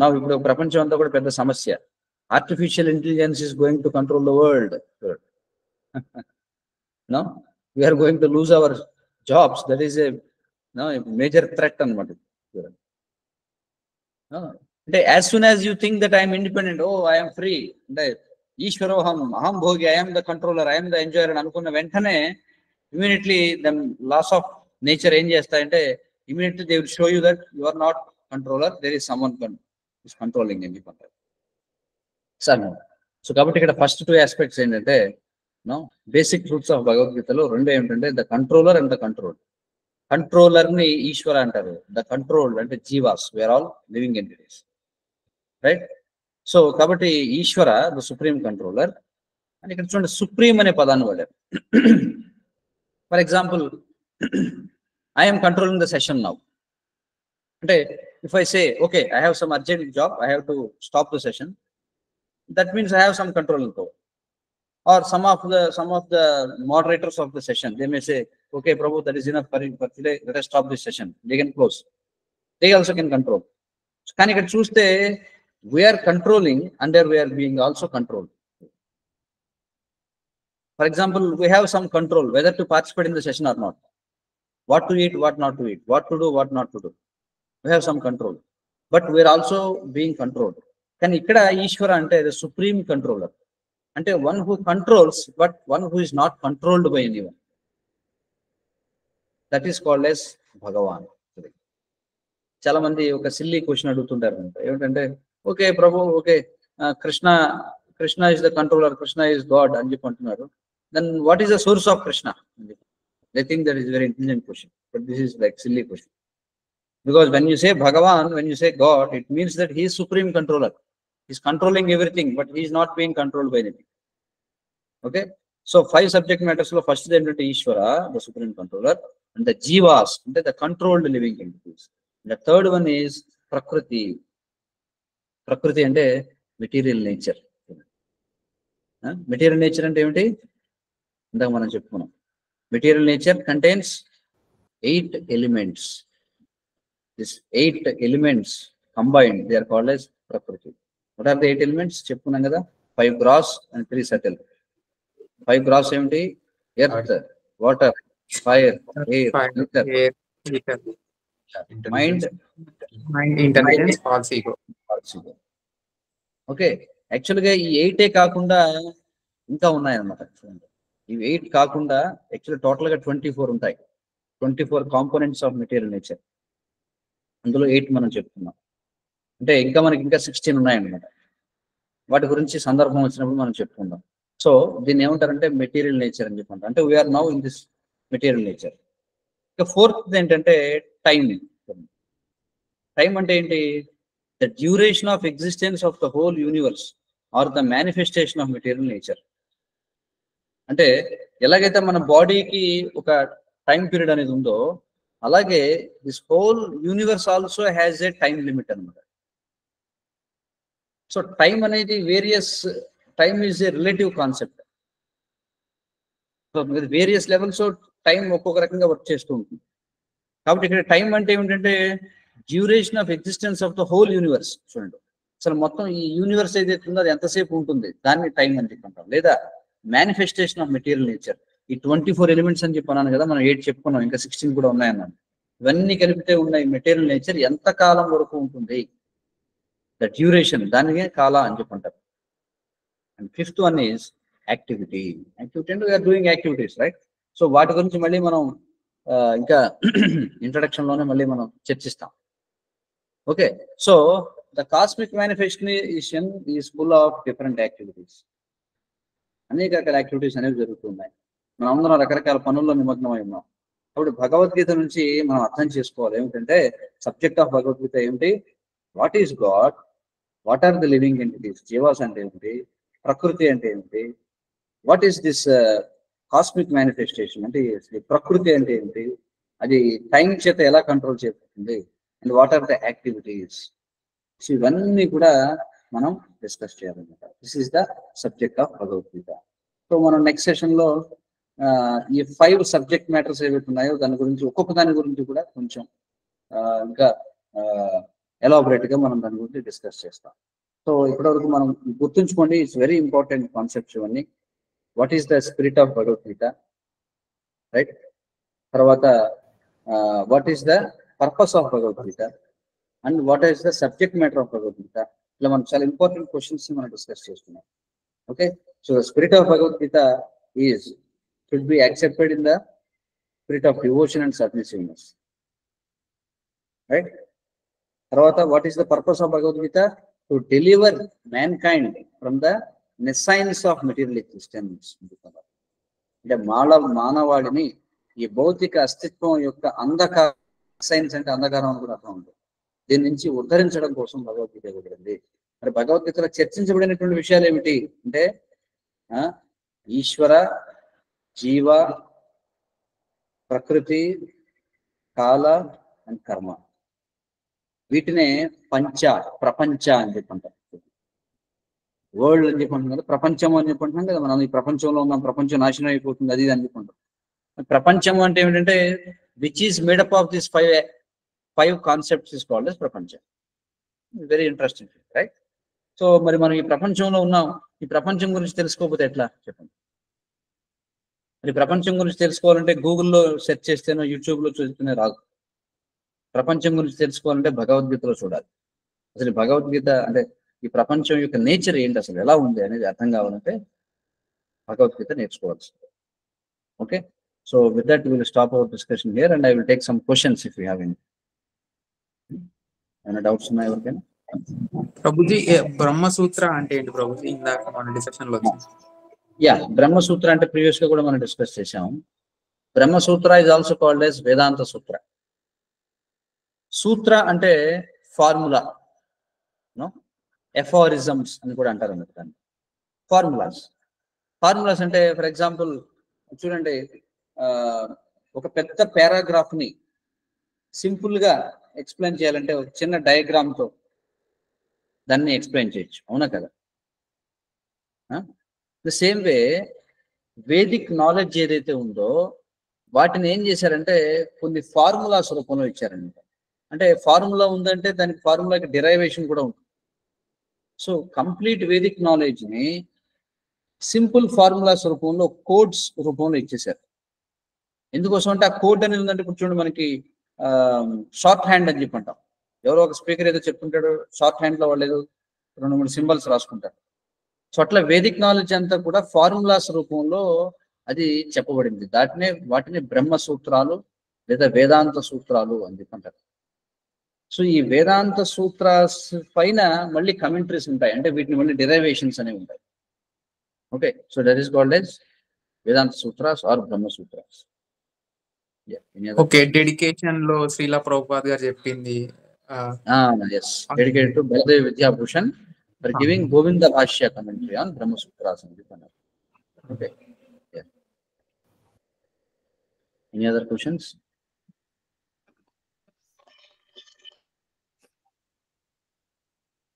నా ఇప్పుడు ప్రపంచం అంతా కూడా పెద్ద సమస్య. Artificial intelligence is going to control the world. No, we're going to lose our jobs. That is a major threat అనమాట. అంటే as soon as you think that I'm independent, oh I'm free, అంటే ఈశ్వరోహం అహం భోగి, I'm the controller, I'm the enjoyer అని అనుకున్న వెంటనే immediately the laws of nature ఏం చేస్తాయంటే, immediately they will show you that you are not controller, there is someone is controlling అని చెప్పంటారు. సో కాబట్టి ఇక్కడ ఫస్ట్ టూ ఆస్పెక్ట్స్ ఏంటంటే, బేసిక్ ట్రూత్స్ ఆఫ్ భగవద్గీతలో రెండు ఏమిటంటే the controller and the control. Controller ని ఈశ్వర అంటారు. ద కంట్రోల్ అంటే జీవాస్, where all living entities, right? So కాబట్టి ఈశ్వర ద సుప్రీం కంట్రోలర్ అని ఇక్కడ చూడండి, సుప్రీం అనే పదాన్ని వాడారు. For example, I'm controlling the session now అంటే, if I say, okay, I have some urgent job, I have to stop the session, that means I have some control in power. Or some of the moderators of the session, they may say, okay, Prabhu, that is enough for today, let us stop this session. They can close. They also can control. So can you choose the, we are controlling and we are being also controlled. For example, we have some control whether to participate in the session or not, what to eat, what not to eat, what to do, what not to do. We have some control, but we are also being controlled. Can ikkada Ishvara ante the supreme controller, ante one who controls, but one who is not controlled by anyone. That is called as Bhagavan. చాలా మంది ఒక సిల్లీ క్వశ్చన్ అడుగుతుంటారు ఏమిటంటే, okay Prabhu, okay Krishna is the controller, Krishna is God అని చెప్పి అంటున్నారు. Then what is the source of Krishna? They think that is very intelligent question, but this is like silly question. Because when you say Bhagavan, when you say God, it means that he is supreme controller. He is controlling everything, but he is not being controlled by anything. Okay? So 5 subject matters lo first is Ishvara, the supreme controller, and the Jivas, the controlled living entities. The third one is Prakriti. Prakriti ante material nature. Material nature ante emti? Indaga manam cheppukunnam. Material nature contains 8 elements. These 8 elements combined, they are called as Prakriti. What are the 8 elements? Cheppunnam kada, 5 gross and 3 subtle. 5 gross emti? Earth, water, fire, air, ether, mind, intelligence, false ego. Okay, actually ga ee 8 కాకుండా ఇంకా ఉన్నాయి అన్నమాట. ఈ 8 కాకుండా actually total గా 24 ఉంటాయి. 24 components of material nature. అందులో 8 మనం చెప్పుకున్నాం. అంటే ఇంకా మనకి ఇంకా 16 ఉన్నాయన్నమాట. వాటి గురించి సందర్భం వచ్చినప్పుడు మనం చెప్పుకుందాం. సో దీన్ని ఏమంటారంటే మెటీరియల్ నేచర్ అని చెప్పంటారు. అంటే we are now in this material nature. ఇక ఫోర్త్ ఏంటంటే టైం. టైం అంటే ఏంటి? The duration of existence of the whole universe or the manifestation of material nature. అంటే ఎలాగైతే మన బాడీకి ఒక టైం పీరియడ్ అనేది ఉందో, అలాగే this whole universe also has a time limit అనమాట. సో టైం అనేది time is a relative concept. So various levels time ఒక్కొక్క రకంగా వర్క్ చేస్తూ ఉంటుంది. కాబట్టి ఇక్కడ టైం అంటే ఏమిటంటే duration of existence of the whole universe. చూడండి, అసలు మొత్తం ఈ యూనివర్స్ ఏదైతే ఉందో అది ఎంతసేపు ఉంటుంది, దాన్ని టైం అని చెప్పుకుంటాం. లేదా మేనిఫెస్టేషన్ ఆఫ్ మెటీరియల్ నేచర్. ఈ 24 ఎలిమెంట్స్ అని చెప్పన్నాను కదా, మనం 8 చెప్పుకున్నాం, ఇంకా 16 కూడా ఉన్నాయన్నాను. ఇవన్నీ కలిపితే ఉన్న ఈ మెటీరియల్ నేచర్ ఎంత కాలం వరకు ఉంటుంది, ద డ్యూరేషన్, దానికే కాల అని చెప్పుకుంటారు. And fifth one is activity. Activity అంటే we are doing activities, right? So వాటి గురించి మళ్ళీ మనం ఇంకా ఇంట్రడక్షన్ లోనే మళ్ళీ మనం చర్చిస్తాం. Okay, so the cosmic manifestation is full of different activities. అనేక రకాల యాక్టివిటీస్ అనేవి జరుగుతున్నాయి. మనం అందరం రకరకాల పనుల్లో నిమగ్నమై ఉన్నాం. కాబట్టి భగవద్గీత నుంచి మనం అర్థం చేసుకోవాలి ఏమిటంటే, సబ్జెక్ట్ ఆఫ్ భగవద్గీత ఏమిటి, what is God, what are the living entities, జీవాస్ అంటే ఏమిటి, ప్రకృతి అంటే ఏమిటి, what is this cosmic manifestation అంటే ప్రకృతి అంటే ఏమిటి, అది టైం చేత ఎలా కంట్రోల్ చేయబడుతుంది, and what are the activities. So ఇవన్నీ కూడా మనం డిస్కస్ చేయాలన్నమాట. This is the subject of Bhagavad Gita. So మనం నెక్స్ట్ సెషన్ లో ఈ 5 సబ్జెక్ట్ మ్యాటర్స్ ఏవైతే ఉన్నాయో దాని గురించి, ఒక్కొక్క దాని గురించి కూడా కొంచెం ఇంకా ఎలాబొరేట్ గా మనం దాని గురించి డిస్కస్ చేస్తాం. సో ఇప్పటివరకు మనం గుర్తుంచుకోండి, ఇట్స్ వెరీ ఇంపార్టెంట్ కాన్సెప్ట్స్ ఇవన్నీ. What is the spirit of Bhagavad Gita, right? తర్వాత what is the purpose of Bhagavad Gita, and what is the subject matter of Bhagavad Gita. ఇలా మనం చాలా ఇంపార్టెంట్ క్వశ్చన్స్ మనం డిస్కస్ చేస్తున్నాం. Okay, so the spirit of Bhagavad Gita is should be accepted in the spirit of devotion and submissiveness, right? Tarvata, what is the purpose of Bhagavad Gita? To deliver mankind from the nescience of material existence. అంటే మానవాడిని ఈ భౌతిక అస్తిత్వం యొక్క అంధకార, సైన్స్ అంటే అంధకారం అని కూడా అర్థం ఉంది, దీని నుంచి ఉద్ధరించడం కోసం భగవద్గీత ఇవ్వబడింది. మరి భగవద్గీతలో చర్చించబడినటువంటి విషయాలు ఏమిటి అంటే ఈశ్వర, జీవ, ప్రకృతి, కాల అండ్ కర్మ. వీటినే ప్రపంచ అని చెప్పంటాం. వరల్డ్ అని చెప్పంటున్నాం కదా, ప్రపంచం అని చెప్పంటున్నాం కదా. మనం ఈ ప్రపంచంలో ఉన్నాం, ప్రపంచం నాశనం అయిపోతుంది, అది అని చెప్పంటాం. ప్రపంచం అంటే ఏమిటంటే which is made up of this five concepts is called as ప్రపంచం. Very interesting, right? సో మరి మనం ఈ ప్రపంచంలో ఉన్నాం, ఈ ప్రపంచం గురించి తెలుసుకోకపోతే ఎట్లా చెప్పండి? మరి ప్రపంచం గురించి తెలుసుకోవాలంటే గూగుల్లో సెర్చ్ చేస్తేనో యూట్యూబ్లో చూస్తేనే రాదు. ప్రపంచం గురించి తెలుసుకోవాలంటే భగవద్గీతలో చూడాలి. అసలు భగవద్గీత అంటే ఈ ప్రపంచం యొక్క నేచర్ ఏంటి, అసలు ఎలా ఉంది అనేది అర్థం కావాలంటే భగవద్గీత నేర్చుకోవాల్సింది. Okay, so with that will stop our discussion here and I will take some questions if you have any. ఏమైనా డౌట్స్ ఉన్నాయా ఎవరికైనా? ప్రభుజీ, బ్రహ్మసూత్ర అంటే ఏంటి ప్రభుజీ? ఇందాక మన డిస్కషన్ లో వచ్చింది. యా, బ్రహ్మసూత్ర అంటే ప్రీవియస్ గా కూడా మనం డిస్కస్ చేసాము. బ్రహ్మసూత్ర ఇస్ ఆల్సో కాల్డ్ యాజ్ వేదాంత సూత్ర. సూత్ర అంటే ఫార్ములా, ఎఫారిజమ్స్ అని కూడా అంటారు అన్నట్టు దాన్ని. ఫార్ములాస్ అంటే ఫర్ ఎగ్జాంపుల్ చూడండి, ఒక పెద్ద పారాగ్రాఫ్ ని సింపుల్ గా ఎక్స్ప్లెయిన్ చేయాలంటే ఒక చిన్న డయాగ్రామ్ తో దాన్ని ఎక్స్ప్లెయిన్ చేయొచ్చు, అవునా కదా? The same way Vedic knowledge ఏదైతే ఉందో వాటిని ఏం చేశారంటే కొన్ని ఫార్ములాస్ రూపంలో ఇచ్చారనమాట. అంటే ఫార్ములా ఉందంటే దానికి ఫార్ములాకి డిరైవేషన్ కూడా ఉంటుంది. సో కంప్లీట్ వేదిక్ నాలెడ్జ్ ని సింపుల్ ఫార్ములాస్ రూపంలో, కోడ్స్ రూపంలో ఇచ్చేసారు. ఎందుకోసం అంటే ఆ కోడ్ అనేది ఉందంటే ఇప్పుడు చూడండి, మనకి షార్ట్ హ్యాండ్ అని చెప్పి అంటాం. ఎవరో ఒక స్పీకర్ ఏదో చెప్తుంటాడు, షార్ట్ హ్యాండ్ లో వాళ్ళు ఏదో 2-3 సింబల్స్ రాసుకుంటారు. సో అట్లా వేదిక్ నాలెడ్జ్ అంతా కూడా ఫార్ములాస్ రూపంలో అది చెప్పబడింది. వాటిని బ్రహ్మ సూత్రాలు లేదా వేదాంత సూత్రాలు అని చెప్పంటారు. సో ఈ వేదాంత సూత్రాస్ పైన మళ్ళీ కమెంటరీస్ ఉంటాయి, అంటే వీటిని మళ్ళీ డెరైవేషన్స్ అనేవి ఉంటాయి. Okay, so that is called as Vedanta sutras or Brahma sutras. Okay, dedication లో శ్రీల ప్రభుపాద్ గారు చెప్పింది. Yes, dedicated to Baladev Vidyabhushan for giving Govinda Bhashya commentary on Brahma sutras అని చెప్పన్నారు. Okay, any other questions?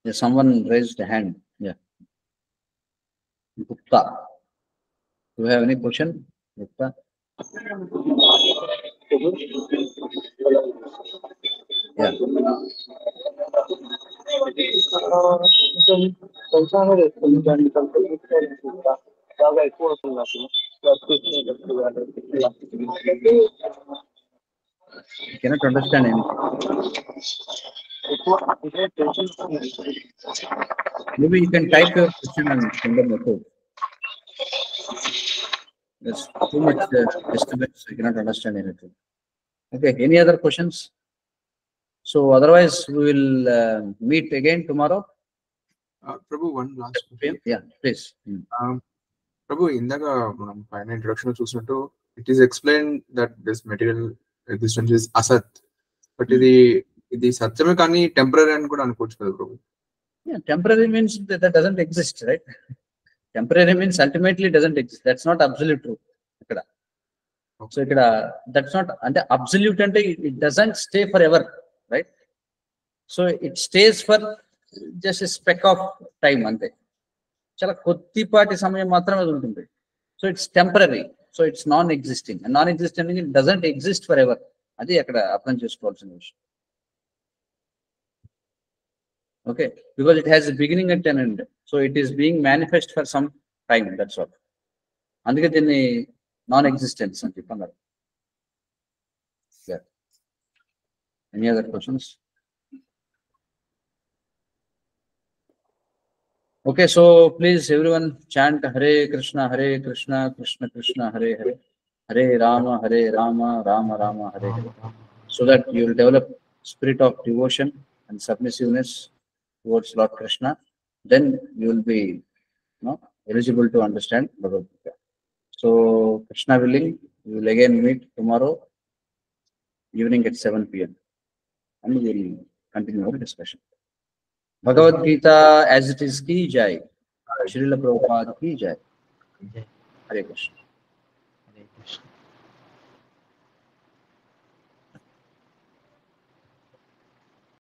Yes, someone raised a hand. Yeah. Gupta. Do you have any question, Gupta? Yeah. I cannot understand anything. Maybe you can type your question and send them a code. There's too much disturbance. I cannot understand anything. Okay, any other questions? So otherwise, we will meet again tomorrow. Prabhu, one last question. Yeah, please. Prabhu, ఇందాక మనం పైన ఇంట్రొడక్షన్ చూసినట్టు it is explain that this material existence is అసత్, బట్ ఇది సత్యమే కానీ టెంపరరీ అని కూడా అనుకోవచ్చు కదా ప్రభు? Yeah, temporary means that doesn't exist, right? Temporary means ultimately doesn't exist. That's not absolute truth. So that's not, and absolute ante it doesn't stay forever, right? So it stays for just a speck of time ante. Chala kottipati samayam maatrame untundi. So it's temporary. So it's non-existing. And non-existent means it doesn't exist forever. Adi akkada appan chesukovalsina vishayam. Okay, because it has a beginning and an end. So it is being manifest for some time, that's all. Andike దీన్ని non-existence అని చెప్పన్నారు. Yeah. Any other questions? Okay, so please everyone chant Hare Krishna, Krishna Krishna, Hare Hare, Hare Rama, Rama Rama, Hare Hare. So that you will develop spirit of devotion and submissiveness towards Lord Krishna. Then you will be eligible to understand Bhagavad Gita. So Krishna willing, we will again meet tomorrow evening at 7 p.m. and we will continue our discussion. Bhagavad Gita as it is ki jai. Srila Prabhupada ki jai. Hare Krishna.